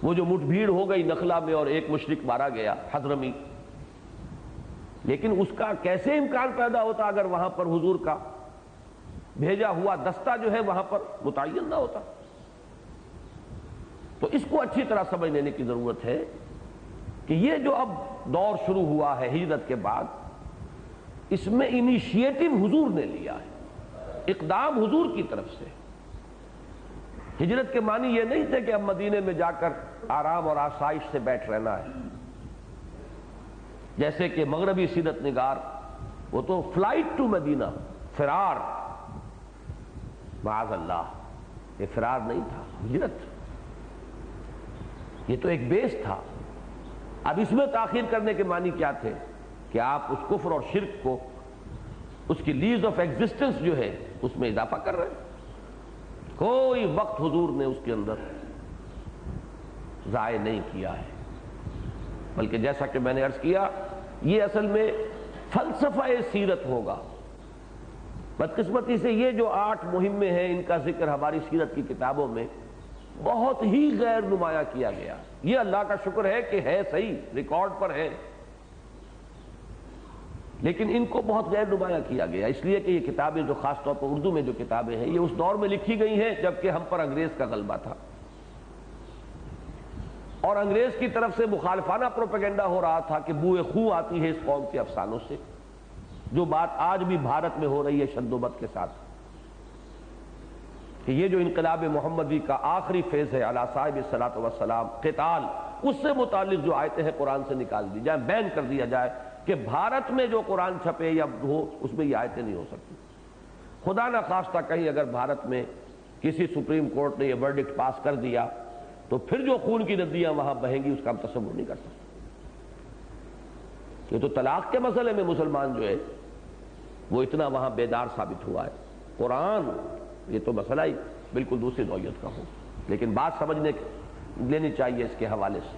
وہ جو مٹ بھیڑ ہو گئی نخلا میں اور ایک مشرک مارا گیا حضرمی، لیکن اس کا کیسے امکان پیدا ہوتا اگر وہاں پر حضور کا بھیجا ہوا دستہ جو ہے وہاں پر متعین نہ ہوتا؟ تو اس کو اچھی طرح سمجھ لینے کی ضرورت ہے کہ یہ جو اب دور شروع ہوا ہے ہجرت کے بعد، اس میں انیشیٹو حضور نے لیا ہے، اقدام حضور کی طرف سے، ہجرت کے معنی یہ نہیں تھے کہ اب مدینے میں جا کر آرام اور آسائش سے بیٹھ رہنا ہے، جیسے کہ مغربی سیرت نگار وہ تو فلائٹ ٹو مدینہ، فرار، معاذ اللہ، یہ فرار نہیں تھا، ہجرت، یہ تو ایک بیس تھا۔ اب اس میں تاخیر کرنے کے معنی کیا تھے کہ آپ اس کفر اور شرک کو، اس کی لیز آف ایگزسٹنس جو ہے اس میں اضافہ کر رہے ہیں۔ کوئی وقت حضور نے اس کے اندر ضائع نہیں کیا ہے، بلکہ جیسا کہ میں نے عرض کیا یہ اصل میں فلسفہ سیرت ہوگا۔ بدقسمتی سے یہ جو 8 مہمیں ہیں ان کا ذکر ہماری سیرت کی کتابوں میں بہت ہی غیر نمایاں کیا گیا۔ یہ اللہ کا شکر ہے کہ ہے صحیح، ریکارڈ پر ہے، لیکن ان کو بہت غیر نمایاں کیا گیا، اس لیے کہ یہ کتابیں جو خاص طور پر اردو میں جو کتابیں ہیں یہ اس دور میں لکھی گئی ہیں جبکہ ہم پر انگریز کا غلبہ تھا، اور انگریز کی طرف سے مخالفانہ پروپیگنڈا ہو رہا تھا کہ بوئے خوں آتی ہے اس قوم کے افسانوں سے، جو بات آج بھی بھارت میں ہو رہی ہے شد و بد کے ساتھ، کہ یہ جو انقلاب محمدی کا آخری فیز ہے علی صاحب الصلاۃ والسلام، قتال، اس سے متعلق جو آیتیں ہیں قرآن سے نکال دی جائیں، بین کر دیا جائے کہ بھارت میں جو قرآن چھپے یا ہو اس میں یہ آیتیں نہیں ہو سکتی۔ خدا نہ خواستہ کہیں اگر بھارت میں کسی سپریم کورٹ نے یہ ورڈکٹ پاس کر دیا تو پھر جو خون کی ندیاں وہاں بہیں گی اس کا ہم تصور نہیں کر سکتے۔ یہ تو طلاق کے مسئلے میں مسلمان جو ہے وہ اتنا وہاں بیدار ثابت ہوا ہے، قرآن یہ تو مسئلہ ہی بالکل دوسری نوعیت کا ہو، لیکن بات سمجھنے لینی چاہیے اس کے حوالے سے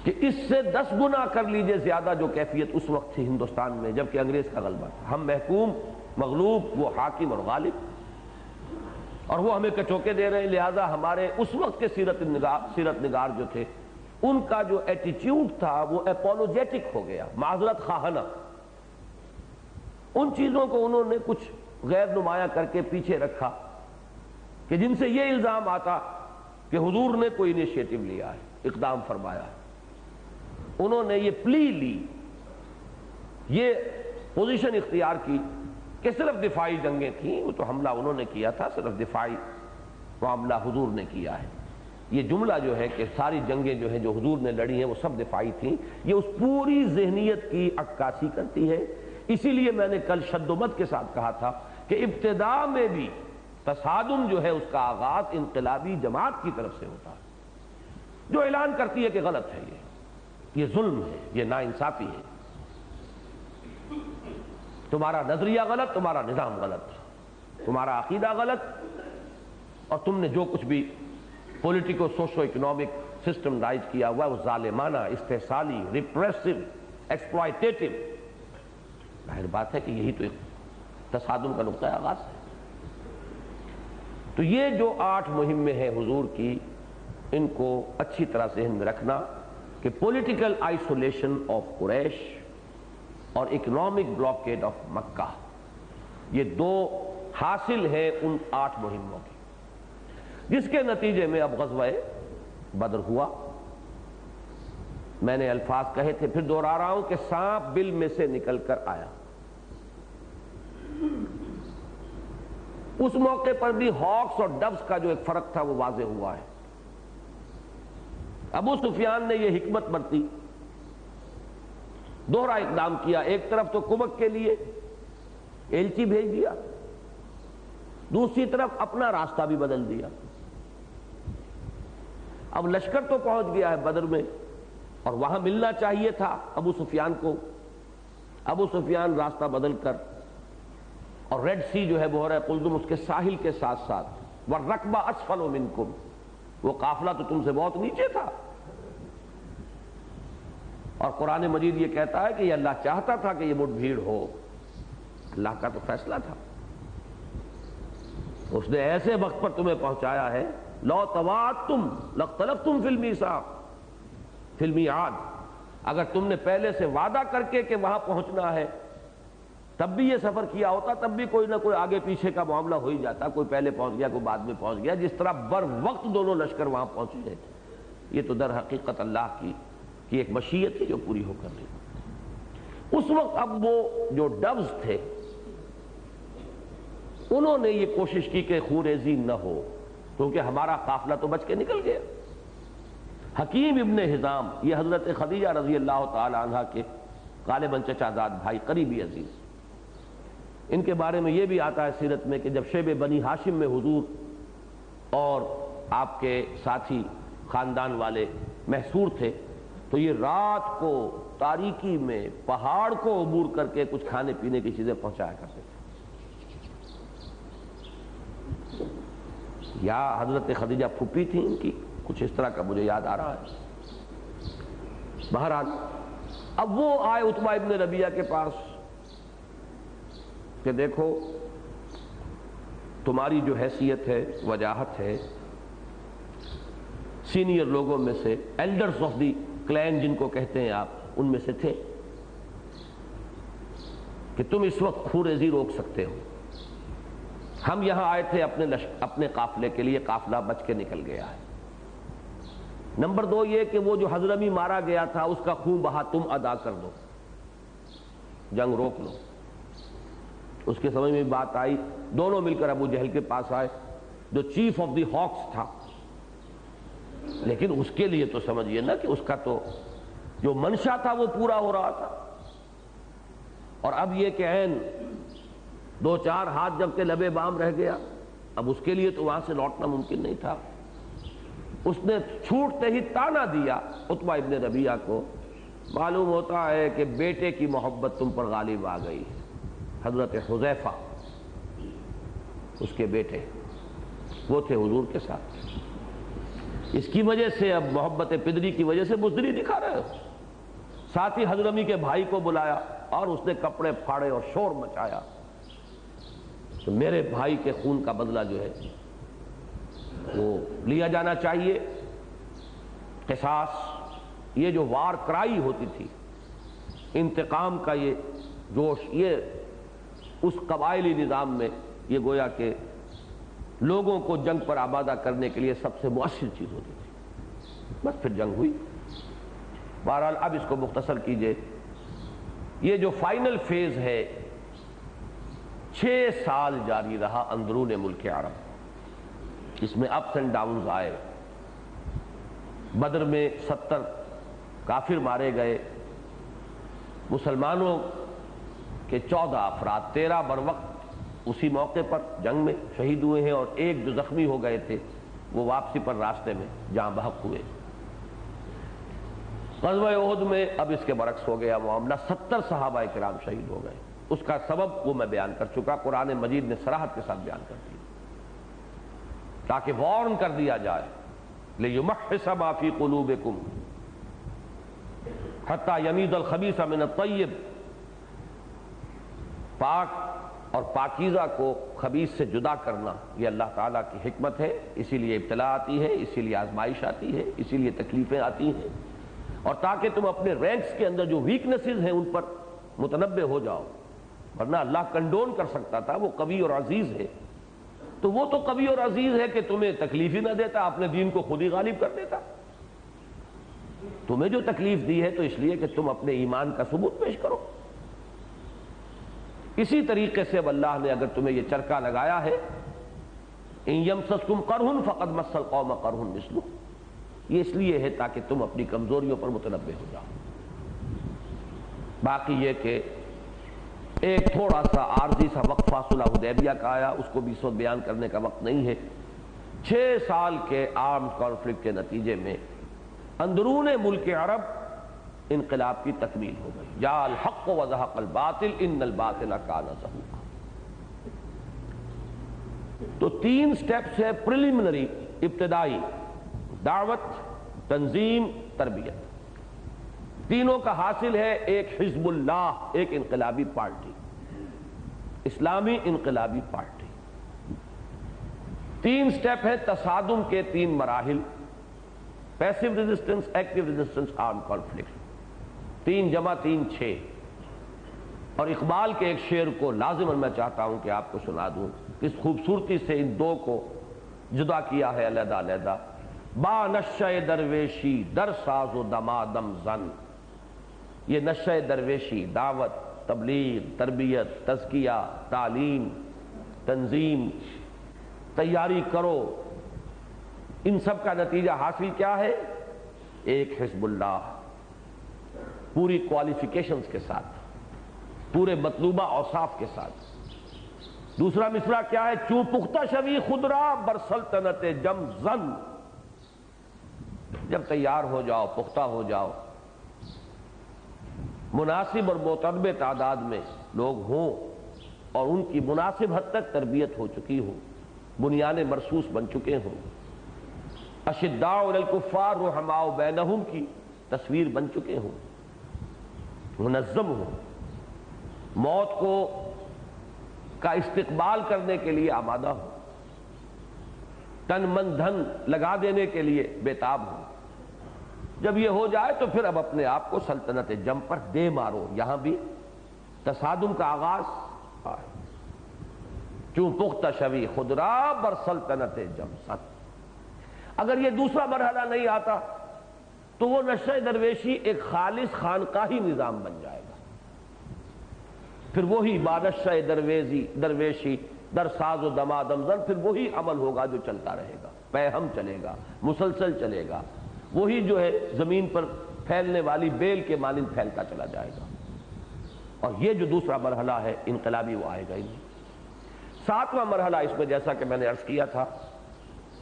کہ اس سے 10 گنا کر لیجئے زیادہ جو کیفیت اس وقت تھی ہندوستان میں جبکہ انگریز کا غلبہ تھا، ہم محکوم، مغلوب، وہ حاکم اور غالب، اور وہ ہمیں کچوکے دے رہے ہیں، لہذا ہمارے اس وقت کے سیرت نگار جو تھے ان کا جو ایٹیٹیوڈ تھا وہ اپولوجیٹک ہو گیا، معذرت خواہانہ، ان چیزوں کو انہوں نے کچھ غیر نمایاں کر کے پیچھے رکھا کہ جن سے یہ الزام آتا کہ حضور نے کوئی انیشیٹو لیا ہے، اقدام فرمایا ہے، انہوں نے یہ پلی لی، یہ پوزیشن اختیار کی کہ صرف دفاعی جنگیں تھیں، وہ تو حملہ انہوں نے کیا تھا، صرف دفاعی معاملہ حضور نے کیا ہے۔ یہ جملہ جو ہے کہ ساری جنگیں جو ہیں جو حضور نے لڑی ہیں وہ سب دفاعی تھیں، یہ اس پوری ذہنیت کی عکاسی کرتی ہے۔ اسی لیے میں نے کل شد و مد کے ساتھ کہا تھا کہ ابتدا میں بھی تصادم جو ہے اس کا آغاز انقلابی جماعت کی طرف سے ہوتا ہے جو اعلان کرتی ہے کہ غلط ہے، یہ ظلم ہے، یہ ناانصافی ہے، تمہارا نظریہ غلط، تمہارا نظام غلط، تمہارا عقیدہ غلط، اور تم نے جو کچھ بھی پولیٹیکو سوشو اکنامک سسٹم رائج کیا ہوا ہے وہ ظالمانہ، استحصالی، ریپریسو، ایکسپلائٹیٹو۔ ظاہر بات ہے کہ یہی تو ایک تصادم کا نقطہ آغاز ہے۔ تو یہ جو 8 مہمیں ہیں حضور کی، ان کو اچھی طرح ذہن میں رکھنا کہ پولیٹیکل آئسولیشن آف قریش اور اکنامک بلاکیڈ آف مکہ، یہ 2 حاصل ہیں ان 8 مہموں کی، جس کے نتیجے میں اب غزوہ بدر ہوا۔ میں نے الفاظ کہے تھے، پھر دوہرا رہا ہوں کہ سانپ بل میں سے نکل کر آیا۔ اس موقع پر بھی ہاکس اور ڈوز کا جو ایک فرق تھا وہ واضح ہوا ہے۔ ابو سفیان نے یہ حکمت برتی، دوہرا اقدام کیا، ایک طرف تو کمک کے لیے ایلچی بھیج دیا، دوسری طرف اپنا راستہ بھی بدل دیا۔ اب لشکر تو پہنچ گیا ہے بدر میں اور وہاں ملنا چاہیے تھا ابو سفیان کو، ابو سفیان راستہ بدل کر، اور ریڈ سی جو ہے بحیرہ قلزم اس کے ساحل کے ساتھ ساتھ، وَالرَّكْبَ أَسْفَلُ مِنْكُمْ، وہ قافلہ تو تم سے بہت نیچے تھا، اور قرآن مجید یہ کہتا ہے کہ یہ اللہ چاہتا تھا کہ یہ مٹ بھیڑ ہو، اللہ کا تو فیصلہ تھا، اس نے ایسے وقت پر تمہیں پہنچایا ہے، لَوْ تَوَعَدتُّمْ لَاخْتَلَفْتُمْ فِي الْمِيثَاقِ فِي الْمِيعَادِ، اگر تم نے پہلے سے وعدہ کر کے کہ وہاں پہنچنا ہے تب بھی یہ سفر کیا ہوتا، تب بھی کوئی نہ کوئی آگے پیچھے کا معاملہ ہو ہی جاتا، کوئی پہلے پہنچ گیا کوئی بعد میں پہنچ گیا، جس طرح بر وقت دونوں لشکر وہاں پہنچ گئے تھے۔ یہ تو در حقیقت اللہ کی ایک مشیت ہے جو پوری ہو کر رہی۔ اس وقت اب وہ جو ڈوز تھے انہوں نے یہ کوشش کی کہ خوریزی نہ ہو، کیونکہ ہمارا قافلہ تو بچ کے نکل گیا۔ حکیم ابن حزام، یہ حضرت خدیجہ رضی اللہ تعالی عنہ کے غالباً چچا زاد بھائی، قریبی عزیز، ان کے بارے میں یہ بھی آتا ہے سیرت میں کہ جب شیب بنی ہاشم میں حضور اور آپ کے ساتھی خاندان والے محصور تھے تو یہ رات کو تاریکی میں پہاڑ کو عبور کر کے کچھ کھانے پینے کی چیزیں پہنچایا کرتے تھے۔ یا حضرت خدیجہ پھوپھی تھی ان کی، کچھ اس طرح کا مجھے یاد آ رہا ہے۔ بہرحال اب وہ آئے عتبہ ابن ربیعہ کے پاس کہ دیکھو تمہاری جو حیثیت ہے، وجاہت ہے، سینئر لوگوں میں سے، ایلڈرز آف دی کلین جن کو کہتے ہیں آپ، ان میں سے تھے، کہ تم اس وقت خوریزی روک سکتے ہو۔ ہم یہاں آئے تھے اپنے قافلے کے لیے، قافلہ بچ کے نکل گیا ہے۔ نمبر 2 یہ کہ وہ جو حضرمی مارا گیا تھا اس کا خون بہا تم ادا کر دو، جنگ روک لو۔ اس کے سمجھ میں بات آئی، دونوں مل کر ابو جہل کے پاس آئے جو چیف آف دی ہاکس تھا، لیکن اس کے لیے تو سمجھیے نا کہ اس کا تو جو منشا تھا وہ پورا ہو رہا تھا، اور اب یہ کہ عین 2-4 ہاتھ جب کے لبے بام رہ گیا، اب اس کے لیے تو وہاں سے لوٹنا ممکن نہیں تھا۔ اس نے چھوٹتے ہی تانا دیا عتبہ ابن ربیعہ کو، معلوم ہوتا ہے کہ بیٹے کی محبت تم پر غالب آ گئی۔ حضرت حذیفہ اس کے بیٹے وہ تھے حضور کے ساتھ، اس کی وجہ سے اب محبت پدری کی وجہ سے بزدلی دکھا رہے ہو۔ ساتھ ہی حضرمی کے بھائی کو بلایا اور اس نے کپڑے پھاڑے اور شور مچایا تو میرے بھائی کے خون کا بدلہ جو ہے وہ لیا جانا چاہیے۔ قصاص، یہ جو وار کرائی ہوتی تھی، انتقام کا یہ جوش، یہ اس قبائلی نظام میں یہ گویا کہ لوگوں کو جنگ پر آمادہ کرنے کے لیے سب سے مؤثر چیز ہوتی تھی۔ بس پھر جنگ ہوئی۔ بہرحال اب اس کو مختصر کیجئے، یہ جو فائنل فیز ہے 6 سال جاری رہا اندرون ملک عرب، اس میں اپس اینڈ ڈاؤنز آئے۔ بدر میں 70 کافر مارے گئے، مسلمانوں کے 14 افراد، 13 بر وقت اسی موقع پر جنگ میں شہید ہوئے ہیں، اور 1 جو زخمی ہو گئے تھے وہ واپسی پر راستے میں جاں بحق ہوئے۔ غزوہ احد میں اب اس کے برعکس ہو گیا معاملہ، 70 صحابہ کرام شہید ہو گئے۔ اس کا سبب وہ میں بیان کر چکا، قرآن مجید نے صراحت کے ساتھ بیان کر دیا تاکہ وارن کر دیا جائے، لِيُمَحِّصَ مَا فِي قُلُوبِكُمْ حَتَّى يَمِيزَ الْخَبِيثَ مِنَ الطَّيِّبِ۔ پاک اور پاکیزہ کو خبیث سے جدا کرنا یہ اللہ تعالیٰ کی حکمت ہے، اسی لیے ابتلا آتی ہے، اسی لیے آزمائش آتی ہے، اسی لیے تکلیفیں آتی ہیں، اور تاکہ تم اپنے رینکس کے اندر جو ویکنسز ہیں ان پر متنبہ ہو جاؤ، ورنہ اللہ کنڈون کر سکتا تھا، وہ قوی اور عزیز ہے، تو وہ تو قوی اور عزیز ہے کہ تمہیں تکلیف ہی نہ دیتا، اپنے دین کو خود ہی غالب کر دیتا۔ تمہیں جو تکلیف دی ہے تو اس لیے کہ تم اپنے ایمان کا ثبوت پیش کرو۔ اسی طریقے سے اب اللہ نے اگر تمہیں یہ چرکا لگایا ہے، ان یمسسکم قرح فقد مس القوم قرح مثلہ، یہ اس لیے ہے تاکہ تم اپنی کمزوریوں پر متنبہ ہو جاؤ۔ باقی یہ کہ ایک تھوڑا سا عارضی سا وقفہ صلح حدیبیہ کا آیا، اس کو بھی اس وقت بیان کرنے کا وقت نہیں ہے۔ 6 سال کے آرمز کانفلکٹ کے نتیجے میں اندرون ملک عرب انقلاب کی تکمیل ہو گئی۔ جاء الحق وزهق الباطل ان الباطل کان زہوقا۔ تو 3 سٹیپس ہے پریلیمنری، ابتدائی، دعوت، تنظیم، تربیت، تینوں کا حاصل ہے ایک حزب اللہ، ایک انقلابی پارٹی، اسلامی انقلابی پارٹی۔ 3 سٹیپ ہے تصادم کے 3 مراحل، passive resistance, active resistance, arm conflict. 3 جمع 3 6۔ اور اقبال کے ایک شعر کو لازماً میں چاہتا ہوں کہ آپ کو سنا دوں، کس خوبصورتی سے ان 2 کو جدا کیا ہے علیحدہ علیحدہ۔ با نشہ درویشی در ساز و دمادم زن، یہ نشہ درویشی، دعوت، تبلیغ، تربیت، تزکیہ، تعلیم، تنظیم، تیاری کرو، ان سب کا نتیجہ حاصل کیا ہے؟ ایک حزب اللہ پوری کوالیفیکیشنز کے ساتھ، پورے مطلوبہ اوصاف کے ساتھ۔ دوسرا مصرع کیا ہے؟ چوں پختہ شوی خود را بر سلطنت جم زن، جب تیار ہو جاؤ، پختہ ہو جاؤ، مناسب اور معتدل تعداد میں لوگ ہوں اور ان کی مناسب حد تک تربیت ہو چکی ہو، بنیادیں مرصوص بن چکے ہوں، اشداء علی الکفار رحماء بینہم کی تصویر بن چکے ہوں، منظم ہوں، موت کو کا استقبال کرنے کے لیے آمادہ ہو، تن من دھن لگا دینے کے لیے بیتاب ہو۔ جب یہ ہو جائے تو پھر اب اپنے آپ کو سلطنت جم پر دے مارو۔ یہاں بھی تصادم کا آغاز ہے، چوں پختہ شوی خود را بر سلطنت جم سن۔ اگر یہ دوسرا مرحلہ نہیں آتا تو وہ نشہ درویشی ایک خالص خانقاہی نظام بن جائے گا، پھر وہی بانشہ درویشی در ساز و دمادم زن، پھر وہی عمل ہوگا جو چلتا رہے گا، پیہم چلے گا، مسلسل چلے گا، وہی جو ہے زمین پر پھیلنے والی بیل کے مانند پھیلتا چلا جائے گا۔ اور یہ جو دوسرا مرحلہ ہے انقلابی، وہ آئے گا ہی نہیں۔ ساتواں مرحلہ اس میں جیسا کہ میں نے عرض کیا تھا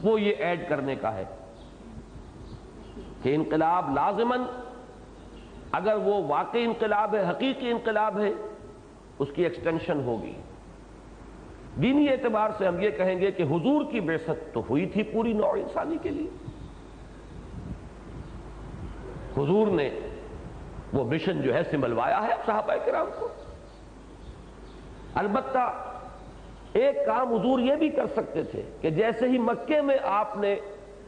وہ یہ ایڈ کرنے کا ہے کہ انقلاب لازماً، اگر وہ واقعی انقلاب ہے، حقیقی انقلاب ہے، اس کی ایکسٹینشن ہوگی۔ دینی اعتبار سے ہم یہ کہیں گے کہ حضور کی بعثت تو ہوئی تھی پوری نوع انسانی کے لیے، حضور نے وہ مشن جو ہے سنبھلوایا ہے صحابہ کرام کو۔ البتہ ایک کام حضور یہ بھی کر سکتے تھے کہ جیسے ہی مکے میں آپ نے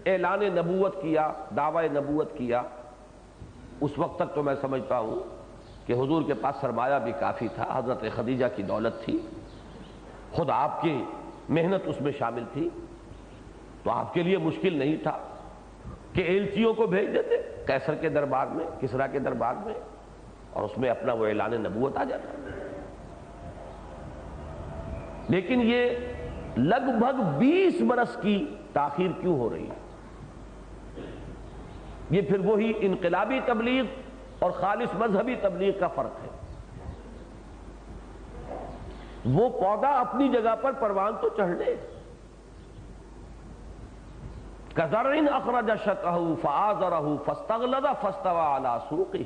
اعلان نبوت کیا، دعوی نبوت کیا، اس وقت تک تو میں سمجھتا ہوں کہ حضور کے پاس سرمایہ بھی کافی تھا، حضرت خدیجہ کی دولت تھی، خود آپ کی محنت اس میں شامل تھی، تو آپ کے لیے مشکل نہیں تھا کہ ایلچیوں کو بھیج دیتے قیصر کے دربار میں، کسریٰ کے دربار میں، اور اس میں اپنا وہ اعلان نبوت آ جاتا۔ لیکن یہ لگ بھگ 20 برس کی تاخیر کیوں ہو رہی ہے؟ یہ پھر وہی انقلابی تبلیغ اور خالص مذہبی تبلیغ کا فرق ہے۔ وہ پودا اپنی جگہ پر پروان تو چڑھ لے، کزرع اخرج شطأہ فآزرہ فاستغلظ فاستوى علی سوقہ،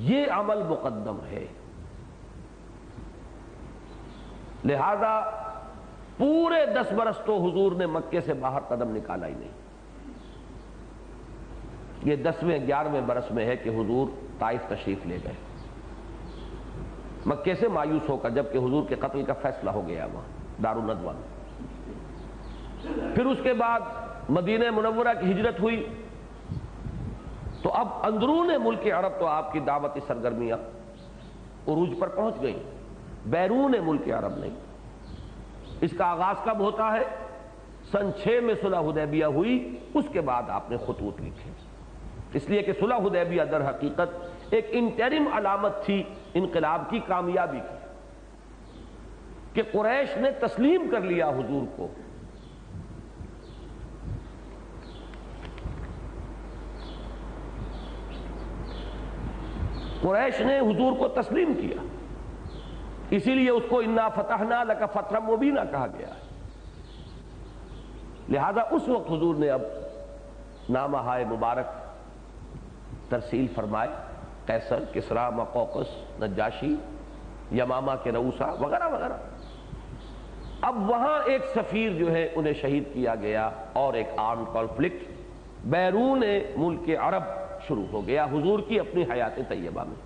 یہ عمل مقدم ہے۔ لہذا پورے 10 برس تو حضور نے مکے سے باہر قدم نکالا ہی نہیں۔ یہ 10ویں 11ویں برس میں ہے کہ حضور طائف تشریف لے گئے مکے سے مایوس ہو کر، جبکہ حضور کے قتل کا فیصلہ ہو گیا وہاں دارالندوہ میں۔ پھر اس کے بعد مدینہ منورہ کی ہجرت ہوئی، تو اب اندرون ملک عرب تو آپ کی دعوتی سرگرمیاں عروج پر پہنچ گئیں، بیرون ملک عرب نہیں۔ اس کا آغاز کب ہوتا ہے؟ سن 6 میں صلح حدیبیہ ہوئی، اس کے بعد آپ نے خطوط لکھے، اس لیے کہ صلح حدیبیہ در حقیقت ایک انٹرم علامت تھی انقلاب کی کامیابی کی، کہ قریش نے تسلیم کر لیا حضور کو۔ قریش نے حضور کو تسلیم کیا، اسی لیے اس کو انا فتحنا لک فتحا مبینا کہا گیا ہے۔ لہذا اس وقت حضور نے اب نامہ مبارک ترسیل فرمائے، قیصر، کسریٰ، مقوقس، نجاشی، یمامہ کے رؤسا وغیرہ وغیرہ۔ اب وہاں ایک سفیر جو ہے انہیں شہید کیا گیا، اور ایک آرم کانفلکٹ بیرون ملک عرب شروع ہو گیا حضور کی اپنی حیات طیبہ میں۔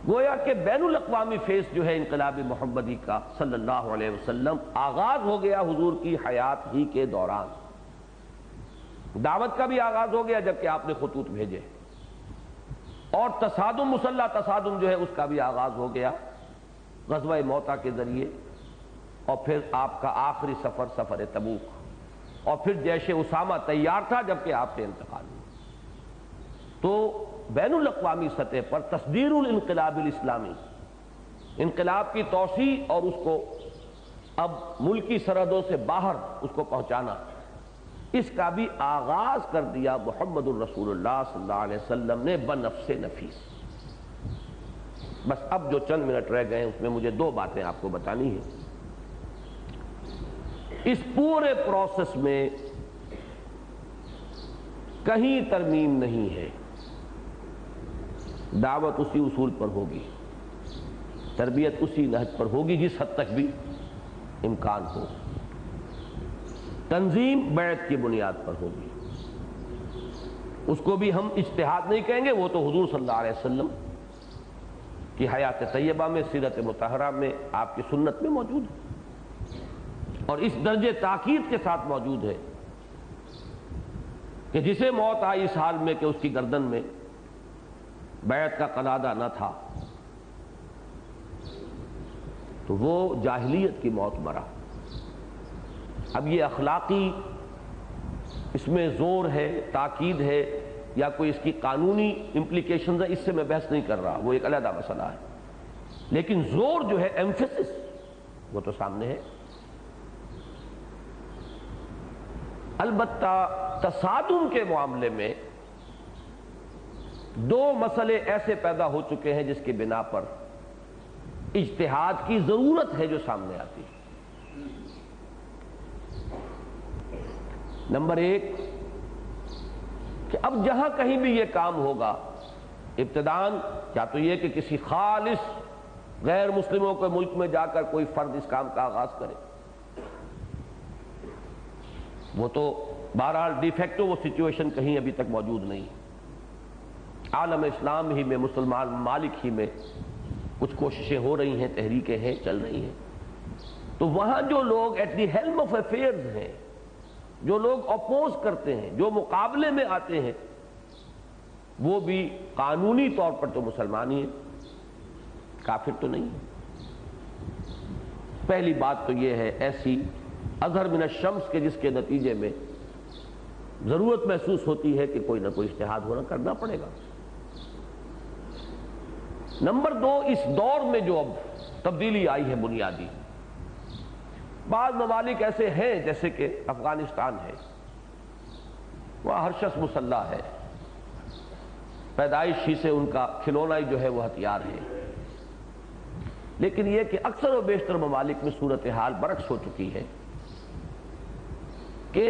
گویا کہ بین الاقوامی فیس جو ہے انقلاب محمدی کا صلی اللہ علیہ وسلم آغاز ہو گیا حضور کی حیات ہی کے دوران۔ دعوت کا بھی آغاز ہو گیا جبکہ آپ نے خطوط بھیجے، اور تصادم، مسلح تصادم جو ہے اس کا بھی آغاز ہو گیا غزوہ موطا کے ذریعے، اور پھر آپ کا آخری سفر سفر تبوک، اور پھر جیش اسامہ تیار تھا جبکہ آپ سے انتقال ہوا۔ تو بین الاقوامی سطح پر تصدیر الانقلاب الاسلامی، انقلاب کی توسیع اور اس کو اب ملکی سرحدوں سے باہر اس کو پہنچانا، اس کا بھی آغاز کر دیا محمد الرسول اللہ صلی اللہ علیہ وسلم نے بنفس نفیس۔ بس اب جو چند منٹ رہ گئے ہیں اس میں مجھے دو باتیں آپ کو بتانی ہیں۔ اس پورے پروسیس میں کہیں ترمیم نہیں ہے، دعوت اسی اصول پر ہوگی، تربیت اسی نہج پر ہوگی جس حد تک بھی امکان ہو، تنظیم بیعت کی بنیاد پر ہوگی۔ اس کو بھی ہم اجتہاد نہیں کہیں گے، وہ تو حضور صلی اللہ علیہ وسلم کی حیات طیبہ میں، سیرت مطہرہ میں، آپ کی سنت میں موجود ہے، اور اس درجے تاکید کے ساتھ موجود ہے کہ جسے موت آئی اس حال میں کہ اس کی گردن میں بیعت کا قلادہ نہ تھا، تو وہ جاہلیت کی موت مرا۔ اب یہ اخلاقی اس میں زور ہے، تاکید ہے، یا کوئی اس کی قانونی امپلیکیشنز ہے، اس سے میں بحث نہیں کر رہا، وہ ایک علیحدہ مسئلہ ہے، لیکن زور جو ہے، ایمفیسس، وہ تو سامنے ہے۔ البتہ تصادم کے معاملے میں دو مسئلے ایسے پیدا ہو چکے ہیں جس کی بنا پر اجتہاد کی ضرورت ہے جو سامنے آتی ہے۔ نمبر ایک کہ اب جہاں کہیں بھی یہ کام ہوگا، ابتداً یا تو یہ کہ کسی خالص غیر مسلموں کے ملک میں جا کر کوئی فرد اس کام کا آغاز کرے، وہ تو بہرحال ڈی فیکٹو وہ سچویشن کہیں ابھی تک موجود نہیں۔ عالم اسلام ہی میں، مسلمان ممالک ہی میں کچھ کوششیں ہو رہی ہیں، تحریکیں ہیں، چل رہی ہیں، تو وہاں جو لوگ at the helm of affairs ہیں، جو لوگ اپوز کرتے ہیں، جو مقابلے میں آتے ہیں، وہ بھی قانونی طور پر تو مسلمان ہی ہیں، کافر تو نہیں ہے۔ پہلی بات تو یہ ہے، ایسی اظہر من الشمس کے جس کے نتیجے میں ضرورت محسوس ہوتی ہے کہ کوئی نہ کوئی اجتہاد ہونا کرنا پڑے گا۔ نمبر دو، اس دور میں جو اب تبدیلی آئی ہے بنیادی، بعض ممالک ایسے ہیں جیسے کہ افغانستان ہے، وہاں ہر شخص مسلح ہے، پیدائش ہی سے ان کا کھلونا ہی جو ہے وہ ہتھیار ہے، لیکن یہ کہ اکثر و بیشتر ممالک میں صورتحال برعکس ہو چکی ہے کہ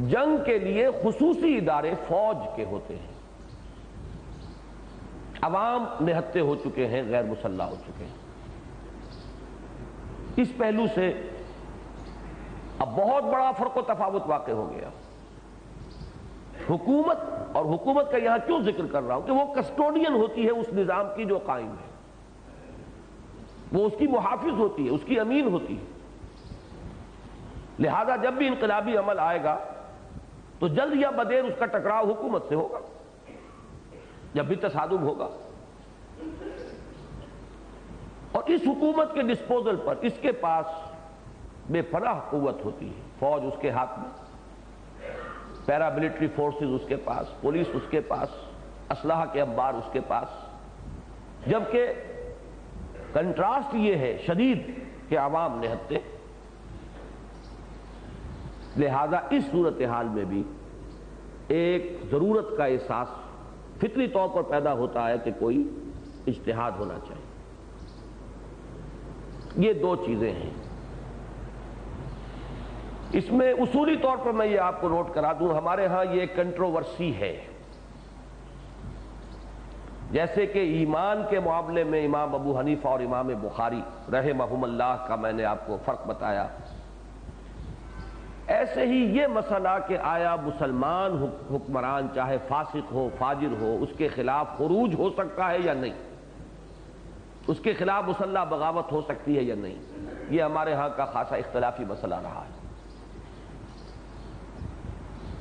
جنگ کے لیے خصوصی ادارے فوج کے ہوتے ہیں، عوام نہتے ہو چکے ہیں، غیر مسلح ہو چکے ہیں۔ اس پہلو سے اب بہت بڑا فرق و تفاوت واقع ہو گیا۔ حکومت، اور حکومت کا یہاں کیوں ذکر کر رہا ہوں کہ وہ کسٹوڈین ہوتی ہے اس نظام کی جو قائم ہے، وہ اس کی محافظ ہوتی ہے، اس کی امین ہوتی ہے، لہذا جب بھی انقلابی عمل آئے گا تو جلد یا بدیر اس کا ٹکراؤ حکومت سے ہوگا، جب بھی تصادم ہوگا، اور اس حکومت کے ڈسپوزل پر اس کے پاس بے پناہ قوت ہوتی ہے، فوج اس کے ہاتھ میں، پیراملٹری فورسز اس کے پاس، پولیس اس کے پاس، اسلحہ کے انبار اس کے پاس، جبکہ کنٹراسٹ یہ ہے شدید کہ عوام نہتے۔ لہذا اس صورتحال میں بھی ایک ضرورت کا احساس فطری طور پر پیدا ہوتا ہے کہ کوئی اجتہاد ہونا چاہیے۔ یہ دو چیزیں ہیں۔ اس میں اصولی طور پر میں یہ آپ کو نوٹ کرا دوں، ہمارے ہاں یہ کنٹروورسی ہے، جیسے کہ ایمان کے معاملے میں امام ابو حنیفہ اور امام بخاری رحمہم اللہ کا میں نے آپ کو فرق بتایا، ایسے ہی یہ مسئلہ کہ آیا مسلمان حکمران چاہے فاسق ہو، فاجر ہو، اس کے خلاف خروج ہو سکتا ہے یا نہیں، اس کے خلاف مسلح بغاوت ہو سکتی ہے یا نہیں، یہ ہمارے ہاں کا خاصا اختلافی مسئلہ رہا ہے۔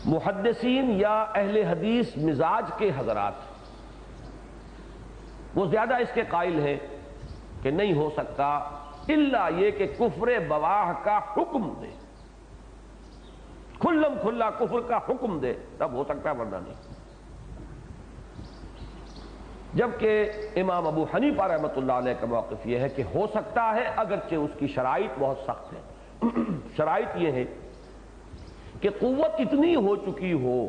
محدثین یا اہل حدیث مزاج کے حضرات وہ زیادہ اس کے قائل ہیں کہ نہیں ہو سکتا الا یہ کہ کفر بواہ کا حکم دے، کھلم کھلا کفر کا حکم دے، تب ہو سکتا ہے، ورنہ نہیں۔ جبکہ امام ابو حنیفہ رحمۃ اللہ علیہ کا موقف یہ ہے کہ ہو سکتا ہے، اگرچہ اس کی شرائط بہت سخت ہے۔ شرائط یہ ہے کہ قوت اتنی ہو چکی ہو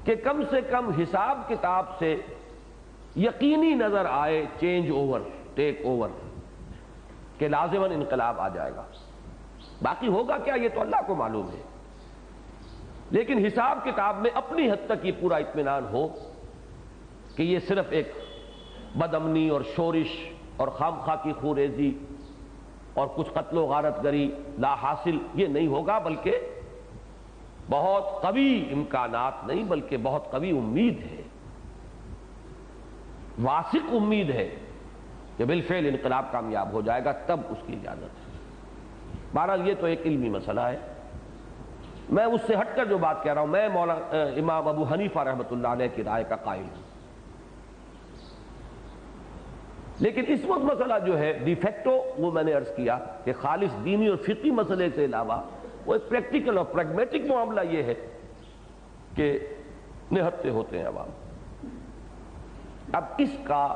کہ کم سے کم حساب کتاب سے یقینی نظر آئے چینج اوور، ٹیک اوور، کہ لازماً انقلاب آ جائے گا۔ باقی ہوگا کیا یہ تو اللہ کو معلوم ہے، لیکن حساب کتاب میں اپنی حد تک یہ پورا اطمینان ہو کہ یہ صرف ایک بد امنی اور شورش اور خام خواہ کی خوریزی اور کچھ قتل و غارت گری لا حاصل یہ نہیں ہوگا، بلکہ بہت قوی امکانات نہیں بلکہ بہت قوی امید ہے، واثق امید ہے کہ بالفعل انقلاب کامیاب ہو جائے گا، تب اس کی اجازت ہے۔ بہرحال یہ تو ایک علمی مسئلہ ہے، میں اس سے ہٹ کر جو بات کہہ رہا ہوں، میں امام ابو حنیفہ رحمۃ اللہ علیہ کی رائے کا قائل ہوں۔ لیکن اس وقت مسئلہ جو ہے ڈی فیکٹو، وہ میں نے عرض کیا کہ خالص دینی اور فقہی مسئلے سے علاوہ وہ ایک پریکٹیکل اور پریگمیٹک معاملہ یہ ہے کہ نہتے ہوتے ہیں عوام۔ اب اس کا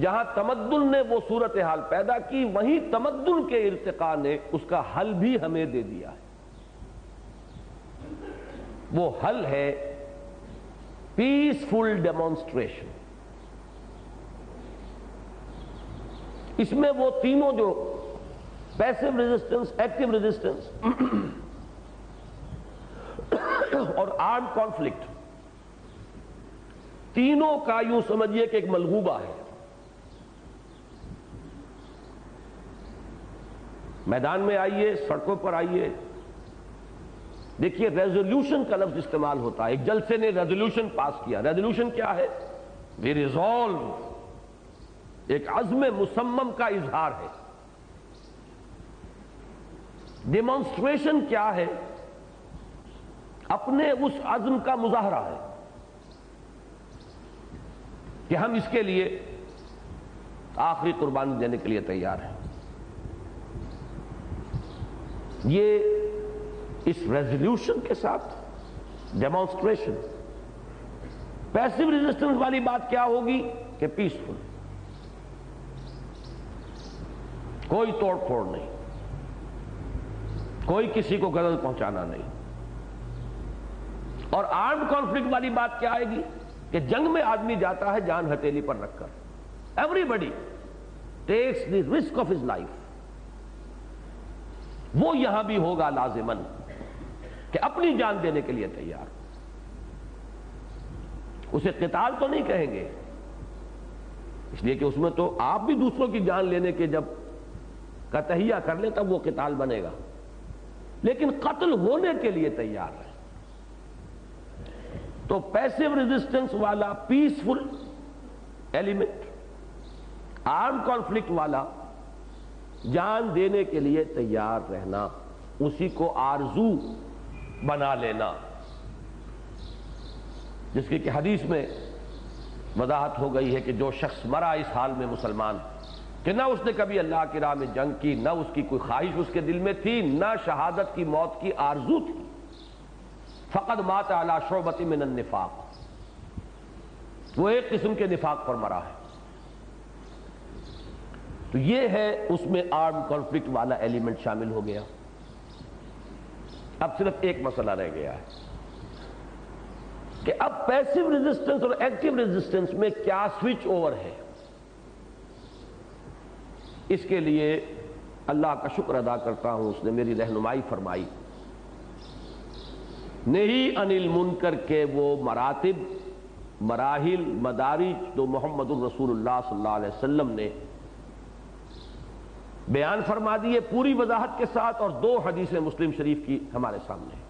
جہاں تمدن نے وہ صورتحال پیدا کی، وہیں تمدن کے ارتقاء نے اس کا حل بھی ہمیں دے دیا ہے۔ وہ حل ہے پیسفل ڈیمانسٹریشن۔ اس میں وہ تینوں جو پیسو ریزسٹنس، ایکٹیو ریزسٹنس اور آرم کانفلکٹ، تینوں کا یوں سمجھیے کہ ایک ملغوبہ ہے۔ میدان میں آئیے، سڑکوں پر آئیے، دیکھیے ریزولوشن کا لفظ استعمال ہوتا ہے۔ ایک جلسے نے ریزولوشن پاس کیا۔ ریزولوشن کیا ہے؟ وی ریزالو، ایک عزم مصمم کا اظہار ہے۔ ڈیمانسٹریشن کیا ہے؟ اپنے اس عزم کا مظاہرہ ہے کہ ہم اس کے لیے آخری قربانی دینے کے لیے تیار ہیں۔ یہ اس ریزولوشن کے ساتھ ڈیمانسٹریشن، پیسو ریزسٹنس والی بات کیا ہوگی کہ پیسفل، کوئی توڑ پھوڑ نہیں، کوئی کسی کو غرض پہنچانا نہیں۔ اور آرمڈ کانفلکٹ والی بات کیا آئے گی کہ جنگ میں آدمی جاتا ہے جان ہتھیلی پر رکھ کر، everybody takes the risk of his life. وہ یہاں بھی ہوگا لازماً کہ اپنی جان دینے کے لیے تیار۔ اسے قتال تو نہیں کہیں گے، اس لیے کہ اس میں تو آپ بھی دوسروں کی جان لینے کے جب کا تہیہ کر لیں تب وہ قتال بنے گا، لیکن قتل ہونے کے لیے تیار ہے۔ تو پیسو ریزسٹنس والا پیسفل ایلیمنٹ، آرم کانفلکٹ والا جان دینے کے لیے تیار رہنا، اسی کو آرزو بنا لینا، جس کی کہ حدیث میں وضاحت ہو گئی ہے کہ جو شخص مرا اس حال میں مسلمان کہ نہ اس نے کبھی اللہ کی راہ میں جنگ کی، نہ اس کی کوئی خواہش اس کے دل میں تھی، نہ شہادت کی موت کی آرزو تھی، فقد مات علی شعبۃ من النفاق، وہ ایک قسم کے نفاق پر مرا ہے۔ تو یہ ہے اس میں آرم کانفلکٹ والا ایلیمنٹ شامل ہو گیا۔ اب صرف ایک مسئلہ رہ گیا ہے کہ اب پیسو ریزسٹنس اور ایکٹیو ریزسٹنس میں کیا سوئچ اوور ہے۔ اس کے لیے اللہ کا شکر ادا کرتا ہوں، اس نے میری رہنمائی فرمائی۔ نہیں عن المنکر کے وہ مراتب، مراحل، مدارج جو محمد الرسول اللہ صلی اللہ علیہ وسلم نے بیان فرما دیے پوری وضاحت کے ساتھ، اور دو حدیثیں مسلم شریف کی ہمارے سامنے۔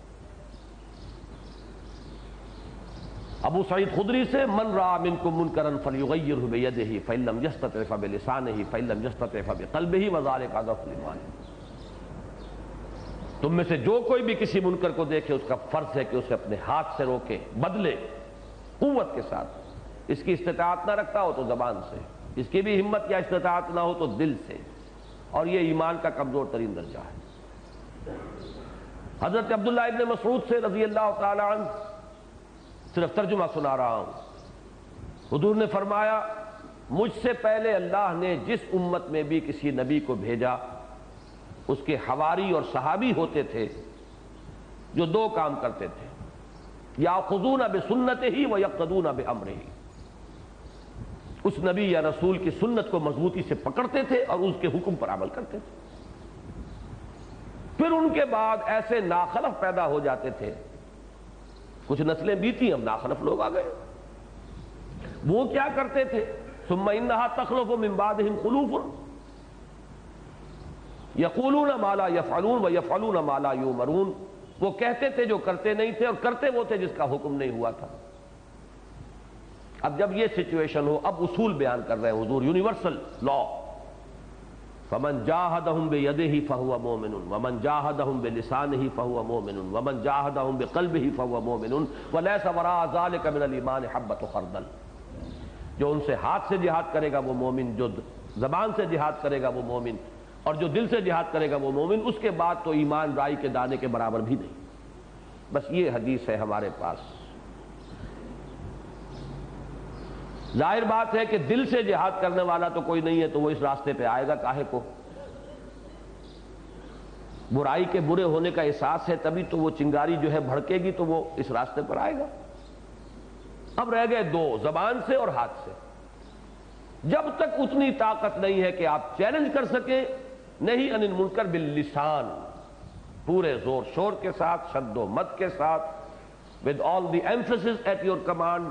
ابو سعید خدری سے من رأى منکم منکرا فلیغیرہ بیدہ فإن لم یستطع فبلسانہ فإن لم یستطع فبقلبہ وذلک اضعف الایمان۔ تم میں سے جو کوئی بھی کسی منکر کو دیکھے اس کا فرض ہے کہ اسے اپنے ہاتھ سے روکے، بدلے قوت کے ساتھ۔ اس کی استطاعت نہ رکھتا ہو تو زبان سے، اس کی بھی ہمت یا استطاعت نہ ہو تو دل سے، اور یہ ایمان کا کمزور ترین درجہ ہے۔ حضرت عبداللہ ابن مسعود سے رضی اللہ تعالی عنہ، صرف ترجمہ سنا رہا ہوں، حضور نے فرمایا مجھ سے پہلے اللہ نے جس امت میں بھی کسی نبی کو بھیجا اس کے حواری اور صحابی ہوتے تھے جو دو کام کرتے تھے، یاخذون بسنتہ ویقتدون بامرہ، اس نبی یا رسول کی سنت کو مضبوطی سے پکڑتے تھے اور اس کے حکم پر عمل کرتے تھے۔ پھر ان کے بعد ایسے ناخلف پیدا ہو جاتے تھے، کچھ نسلیں بیتی، اب ناخلف لوگ آ گئے۔ وہ کیا کرتے تھے؟ ثم انہا تخلف من بعدہم خلوف یقولون ما لا یفعلون ویفعلون ما لا یؤمرون، وہ کہتے تھے جو کرتے نہیں تھے اور کرتے وہ تھے جس کا حکم نہیں ہوا تھا۔ اب جب یہ سچویشن ہو، اب اصول بیان کر رہے ہیں حضور، یونیورسل لا، فمن جاہدہم بیدہ فہو مومن ومن جاہدہم بلسانہ فہو مومن ومن جاہدہم بقلبہ فہو مومن ولیس وراء ذلک من الایمان حبۃ خردل، جو ان سے ہاتھ سے جہاد کرے گا وہ مومن، جو زبان سے جہاد کرے گا وہ مومن، اور جو دل سے جہاد کرے گا وہ مومن، اس کے بعد تو ایمان رائی کے دانے کے برابر بھی نہیں۔ بس یہ حدیث ہے ہمارے پاس۔ ظاہر بات ہے کہ دل سے جہاد کرنے والا تو کوئی نہیں ہے، تو وہ اس راستے پہ آئے گا کاہے کو؟ برائی کے برے ہونے کا احساس ہے تبھی تو وہ چنگاری جو ہے بھڑکے گی تو وہ اس راستے پر آئے گا۔ اب رہ گئے دو، زبان سے اور ہاتھ سے۔ جب تک اتنی طاقت نہیں ہے کہ آپ چیلنج کر سکیں، نہیں عن المنکر باللسان، پورے زور شور کے ساتھ، شد و مد کے ساتھ، with all the emphasis at your command،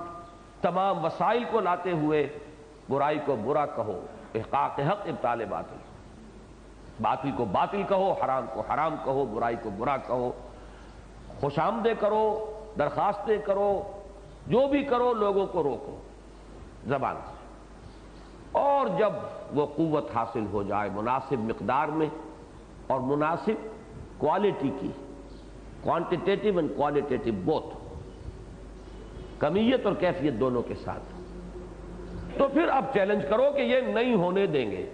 تمام وسائل کو لاتے ہوئے برائی کو برا کہو، احقاق حق ابطال باطل، باطل کو باطل کہو، حرام کو حرام کہو، برائی کو برا کہو، خوش آمدیں کرو، درخواستیں کرو، جو بھی کرو لوگوں کو روکو زبان سے۔ اور جب وہ قوت حاصل ہو جائے مناسب مقدار میں اور مناسب کوالٹی کی، کوانٹیٹیو اینڈ کوالٹیٹیو بوتھ، کمیت اور کیفیت دونوں کے ساتھ، تو پھر اب چیلنج کرو کہ یہ نہیں ہونے دیں گے۔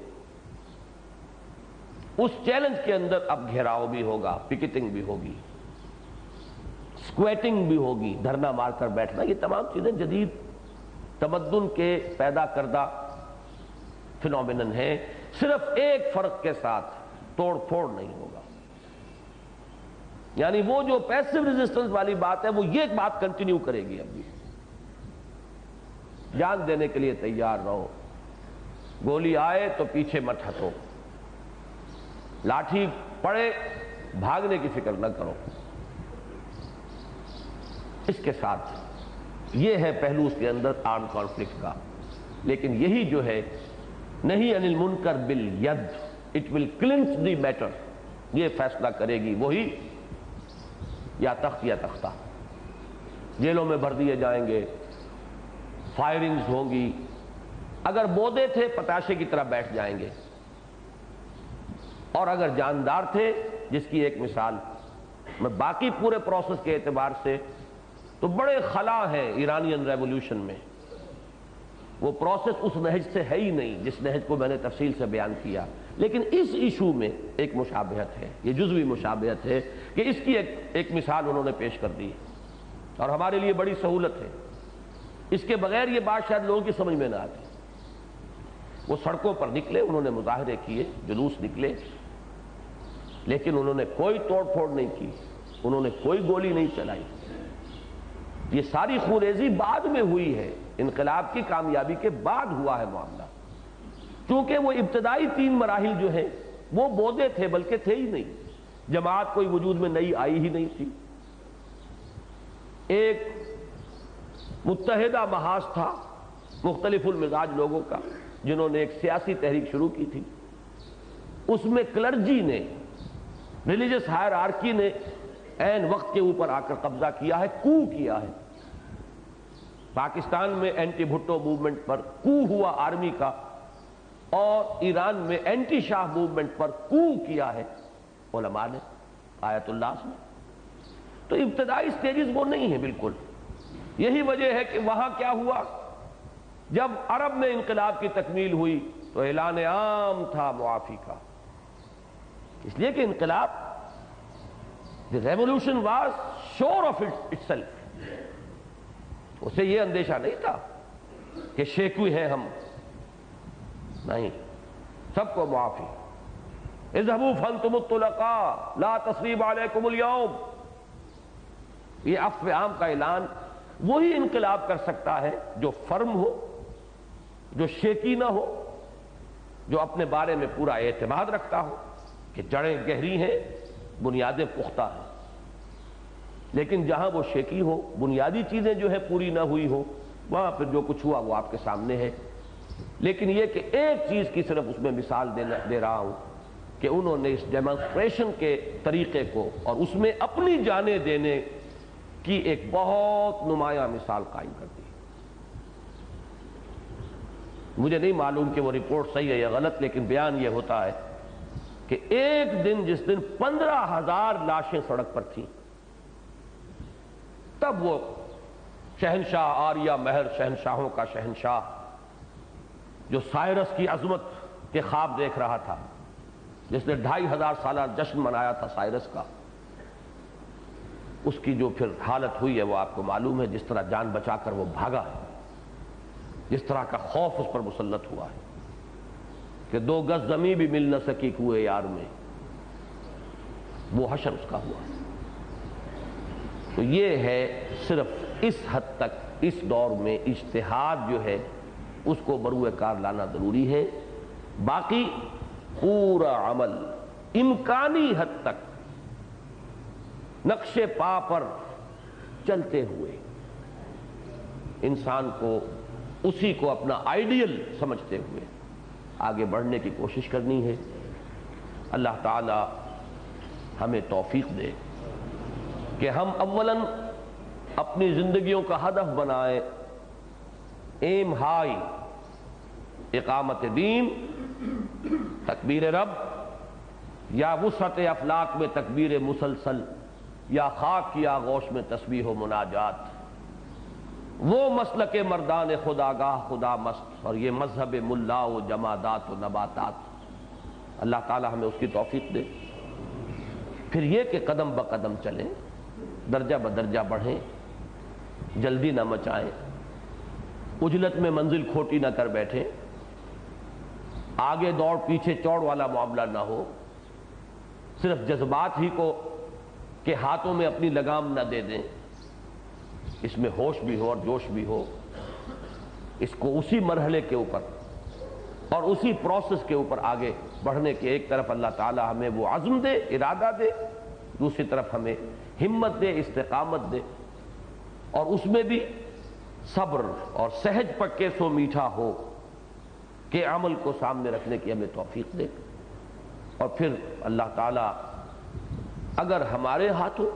اس چیلنج کے اندر اب گھیراؤ بھی ہوگا، پکٹنگ بھی ہوگی، سکویٹنگ بھی ہوگی، دھرنا مار کر بیٹھنا، یہ تمام چیزیں جدید تمدن کے پیدا کردہ فینومینن ہے۔ صرف ایک فرق کے ساتھ، توڑ پھوڑ نہیں ہوگا۔ یعنی وہ جو پیسو ریزسٹنس والی بات ہے وہ یہ بات کنٹینیو کرے گی۔ اب بھی جان دینے کے لیے تیار رہو، گولی آئے تو پیچھے مت ہٹو، لاٹھی پڑے بھاگنے کی فکر نہ کرو۔ اس کے ساتھ یہ ہے پہلو اس کے اندر آرم کانفلکٹ کا۔ لیکن یہی جو ہے نہیں عن المنکر بالید، it will cleanse the matter, یہ فیصلہ کرے گی وہی، یا تخت یا تختہ۔ جیلوں میں بھر دیے جائیں گے، فائرنگز ہوں گی، اگر بودے تھے پتاشے کی طرح بیٹھ جائیں گے، اور اگر جاندار تھے، جس کی ایک مثال میں باقی پورے پروسیس کے اعتبار سے تو بڑے خلا ہیں ایرانین ریولوشن میں، وہ پروسیس اس نہج سے ہے ہی نہیں جس نہج کو میں نے تفصیل سے بیان کیا، لیکن اس ایشو میں ایک مشابہت ہے، یہ جزوی مشابہت ہے کہ اس کی ایک مثال انہوں نے پیش کر دی اور ہمارے لیے بڑی سہولت ہے۔ اس کے بغیر یہ بات شاید لوگوں کی سمجھ میں نہ آتی۔ وہ سڑکوں پر نکلے، انہوں نے مظاہرے کیے، جلوس نکلے، لیکن انہوں نے کوئی توڑ پھوڑ نہیں کی، انہوں نے کوئی گولی نہیں چلائی۔ یہ ساری خونریزی بعد میں ہوئی ہے، انقلاب کی کامیابی کے بعد ہوا ہے معاملہ، کیونکہ وہ ابتدائی 3 مراحل جو ہیں وہ بودے تھے، بلکہ تھے ہی نہیں، جماعت کوئی وجود میں نئی آئی ہی نہیں تھی۔ ایک متحدہ محاذ تھا مختلف المزاج لوگوں کا، جنہوں نے ایک سیاسی تحریک شروع کی تھی، اس میں کلرجی نے، ریلیجس ہائرارکی نے عین وقت کے اوپر آ کر قبضہ کیا ہے، کو کیا ہے۔ پاکستان میں اینٹی بھٹو موومنٹ پر کو ہوا آرمی کا، اور ایران میں اینٹی شاہ موومنٹ پر کو کیا ہے علماء نے، آیت اللہ نے۔ تو ابتدائی سٹیجز وہ نہیں ہیں بالکل۔ یہی وجہ ہے کہ وہاں کیا ہوا، جب عرب میں انقلاب کی تکمیل ہوئی تو اعلان عام تھا معافی کا، اس لیے کہ انقلاب the revolution was sure of itself، اسے یہ اندیشہ نہیں تھا کہ شیکوی ہیں ہم، نہیں، سب کو معافی۔ اذهبوا فانتم الطلقاء لا تثریب علیکم اليوم، یہ عفو عام کا اعلان وہی انقلاب کر سکتا ہے جو فرم ہو، جو شیکی نہ ہو، جو اپنے بارے میں پورا اعتماد رکھتا ہو کہ جڑیں گہری ہیں، بنیادیں پختہ ہیں۔ لیکن جہاں وہ شیکی ہو، بنیادی چیزیں جو ہے پوری نہ ہوئی ہو، وہاں پھر جو کچھ ہوا وہ آپ کے سامنے ہے۔ لیکن یہ کہ ایک چیز کی صرف اس میں مثال دے رہا ہوں کہ انہوں نے اس ڈیمانسٹریشن کے طریقے کو اور اس میں اپنی جانیں دینے کی ایک بہت نمایاں مثال قائم کر دی۔ مجھے نہیں معلوم کہ وہ رپورٹ صحیح ہے یا غلط، لیکن بیان یہ ہوتا ہے کہ ایک دن جس دن 15,000 لاشیں سڑک پر تھیں، تب وہ شہنشاہ آریہ مہر، شہنشاہوں کا شہنشاہ، جو سائرس کی عظمت کے خواب دیکھ رہا تھا، جس نے 2500 سالہ جشن منایا تھا سائرس کا، اس کی جو پھر حالت ہوئی ہے وہ آپ کو معلوم ہے، جس طرح جان بچا کر وہ بھاگا ہے، جس طرح کا خوف اس پر مسلط ہوا ہے کہ 2 گز زمین بھی مل نہ سکی کوئے یار میں، وہ حشر اس کا ہوا۔ تو یہ ہے صرف اس حد تک اس دور میں اجتہاد جو ہے اس کو بروئے کار لانا ضروری ہے۔ باقی پورا عمل امکانی حد تک نقش پا پر چلتے ہوئے انسان کو اسی کو اپنا آئیڈیل سمجھتے ہوئے آگے بڑھنے کی کوشش کرنی ہے۔ اللہ تعالی ہمیں توفیق دے کہ ہم اولاً اپنی زندگیوں کا ہدف بنائیں ایم ہائی، اقامت دین، تکبیر رب، یا وسعت افلاک میں تکبیر مسلسل، یا خاک کی آغوش میں تسبیح و مناجات، وہ مسلک مردان خداگاہ خدا مست، اور یہ مذہب ملا و جمادات و نباتات۔ اللہ تعالی ہمیں اس کی توفیق دے۔ پھر یہ کہ قدم بقدم چلیں، درجہ بدرجہ بڑھیں، جلدی نہ مچائیں، عجلت میں منزل کھوٹی نہ کر بیٹھیں، آگے دوڑ پیچھے چوڑ والا معاملہ نہ ہو، صرف جذبات ہی کو کے ہاتھوں میں اپنی لگام نہ دے دیں، اس میں ہوش بھی ہو اور جوش بھی ہو، اس کو اسی مرحلے کے اوپر اور اسی پروسیس کے اوپر آگے بڑھنے کے ایک طرف اللہ تعالی ہمیں وہ عزم دے، ارادہ دے، دوسری طرف ہمیں ہمت دے، استقامت دے، اور اس میں بھی صبر اور سہج پکے سو میٹھا ہو کہ عمل کو سامنے رکھنے کی ہمیں توفیق دے۔ اور پھر اللہ تعالی اگر ہمارے ہاتھوں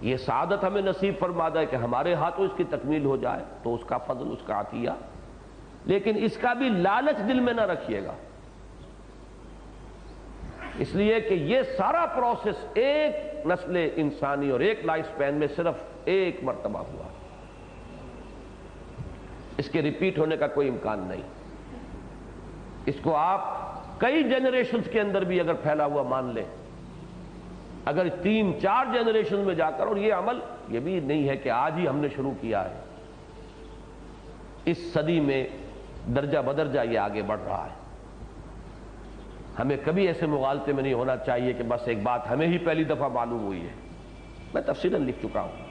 یہ سعادت ہمیں نصیب فرما دے کہ ہمارے ہاتھوں اس کی تکمیل ہو جائے تو اس کا فضل، اس کا عطیہ، لیکن اس کا بھی لالچ دل میں نہ رکھیے گا، اس لیے کہ یہ سارا پروسیس ایک نسل انسانی اور ایک لائف سپین میں صرف ایک مرتبہ ہوا، اس کے ریپیٹ ہونے کا کوئی امکان نہیں۔ اس کو آپ کئی جنریشنز کے اندر بھی اگر پھیلا ہوا مان لیں، اگر 3-4 جنریشن میں جا کر، اور یہ عمل یہ بھی نہیں ہے کہ آج ہی ہم نے شروع کیا ہے، اس صدی میں درجہ بدرجہ یہ آگے بڑھ رہا ہے۔ ہمیں کبھی ایسے مغالطے میں نہیں ہونا چاہیے کہ بس ایک بات ہمیں ہی پہلی دفعہ معلوم ہوئی ہے۔ میں تفصیلاً لکھ چکا ہوں،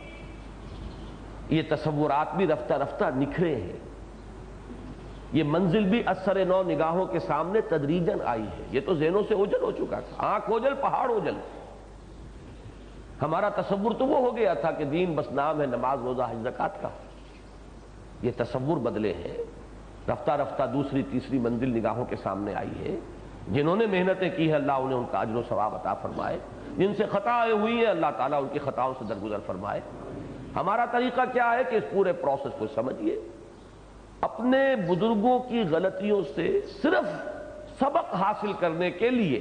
یہ تصورات بھی رفتہ رفتہ نکھرے ہیں، یہ منزل بھی اثر نو نگاہوں کے سامنے تدریجاً آئی ہے۔ یہ تو ذہنوں سے اوجھل ہو چکا تھا، آنکھ اوجھل پہاڑ اوجھل۔ ہمارا تصور تو وہ ہو گیا تھا کہ دین بس نام ہے نماز روزہ حج زکوٰۃ کا، یہ تصور بدلے ہیں، رفتہ رفتہ دوسری تیسری منزل نگاہوں کے سامنے آئی ہے۔ جنہوں نے محنتیں کی ہیں اللہ انہیں ان کا اجر و ثواب عطا فرمائے، جن سے خطائیں ہوئی ہیں اللہ تعالیٰ ان کی خطاؤں سے درگزر فرمائے۔ ہمارا طریقہ کیا ہے کہ اس پورے پروسیس کو سمجھیے، اپنے بزرگوں کی غلطیوں سے صرف سبق حاصل کرنے کے لیے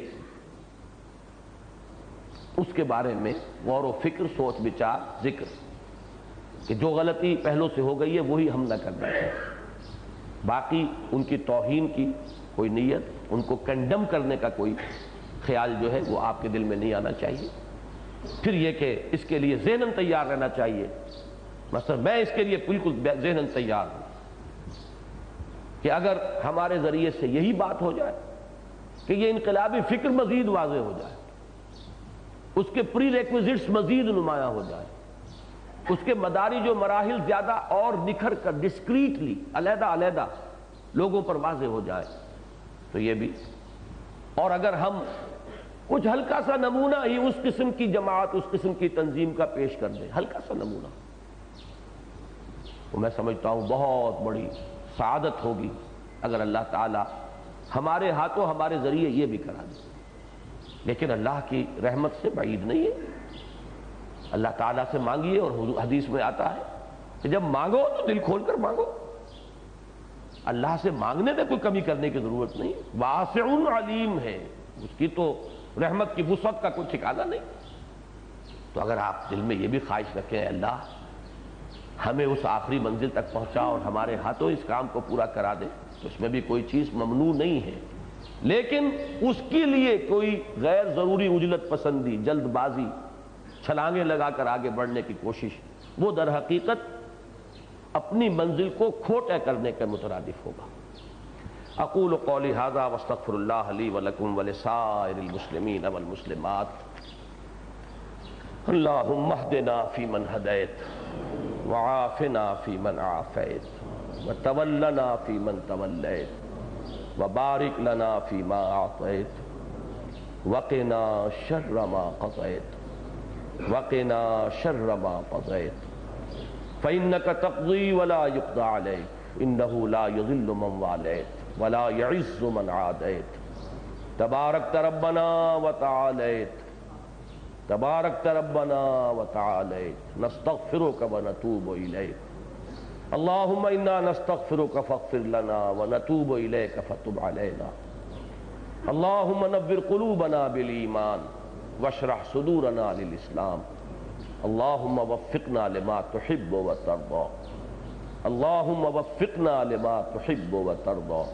اس کے بارے میں غور و فکر، سوچ بچار، ذکر، کہ جو غلطی پہلوں سے ہو گئی ہے وہی ہم نہ کر بیٹھیں۔ باقی ان کی توہین کی کوئی نیت، ان کو کنڈم کرنے کا کوئی خیال جو ہے وہ آپ کے دل میں نہیں آنا چاہیے۔ پھر یہ کہ اس کے لیے ذہناً تیار رہنا چاہیے، مثلا میں اس کے لیے بالکل ذہناً تیار ہوں کہ اگر ہمارے ذریعے سے یہی بات ہو جائے کہ یہ انقلابی فکر مزید واضح ہو جائے، اس کے پری ریکویزٹس مزید نمایاں ہو جائے، اس کے مدارج و مراحل زیادہ اور نکھر کر ڈسکریٹلی علیحدہ علیحدہ لوگوں پر واضح ہو جائے تو یہ بھی، اور اگر ہم کچھ ہلکا سا نمونہ ہی اس قسم کی جماعت، اس قسم کی تنظیم کا پیش کر دیں، ہلکا سا نمونہ، تو میں سمجھتا ہوں بہت بڑی سعادت ہوگی اگر اللہ تعالی ہمارے ہاتھوں ہمارے ذریعے یہ بھی کرا دے۔ لیکن اللہ کی رحمت سے بعید نہیں ہے، اللہ تعالیٰ سے مانگیے، اور حدیث میں آتا ہے کہ جب مانگو تو دل کھول کر مانگو، اللہ سے مانگنے میں کوئی کمی کرنے کی ضرورت نہیں، واسع علیم ہے، اس کی تو رحمت کی وسعت کا کوئی ٹھکانہ نہیں۔ تو اگر آپ دل میں یہ بھی خواہش رکھیں اللہ ہمیں اس آخری منزل تک پہنچا اور ہمارے ہاتھوں اس کام کو پورا کرا دے، تو اس میں بھی کوئی چیز ممنوع نہیں ہے، لیکن اس کے لیے کوئی غیر ضروری عجلت پسندی، جلد بازی، چھلانگیں لگا کر آگے بڑھنے کی کوشش، وہ در حقیقت اپنی منزل کو کھوٹا کرنے کے مترادف ہوگا۔ اقول قولی ھذا واستغفر اللہ لی ولکم ولسائر المسلمین والمسلمات۔ اللہم اہدنا فیمن ہدیت وعافنا فیمن عافیت وتولنا فیمن تولیت وبارک لنا فیما اعطیت وقنا شر ما قضیت وقنا شر ما قضیت فإنک تقضی ولا یقضى علیک انہ لا یذل من والیت ولا يعز من عادیت تبارکت ربنا وتعالیت تبارکت ربنا وتعالیت نستغفرک ونتوب الیک اللہم انا نستغفرک فاغفر لنا ونتوب الیک فتب علینا اللہم نور قلوبنا بالایمان واشرح صدورنا للاسلام اللہم وفقنا لما تحب وترضى اللہم وفقنا لما تحب وترضى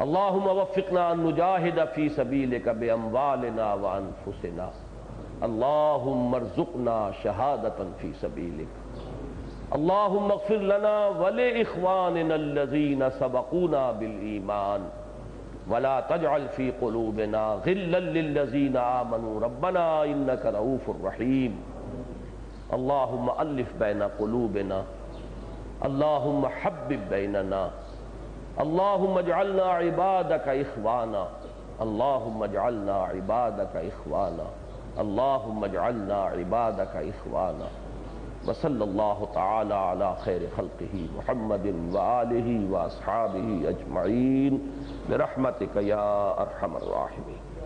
اللہم وفقنا ان نجاہد فی سبیلک باموالنا وانفسنا اللہم ارزقنا شہادتا فی سبیلک اللہم اغفر لنا ولإخواننا الذین سبقونا بالایمان ولا تجعل فی قلوبنا غلا للذین آمنوا ربنا انک رؤوف رحیم اللہم الف بین قلوبنا اللہم حبب بیننا اللہم اجعلنا عبادک اخوانا اللہم اجعلنا عبادک اخوانا اللہم اجعلنا عبادک اخوانا وصلی اللہ تعالی علی خیر خلقہ محمد وآلہ واصحابہ اجمعین برحمتک یا ارحم الراحمین۔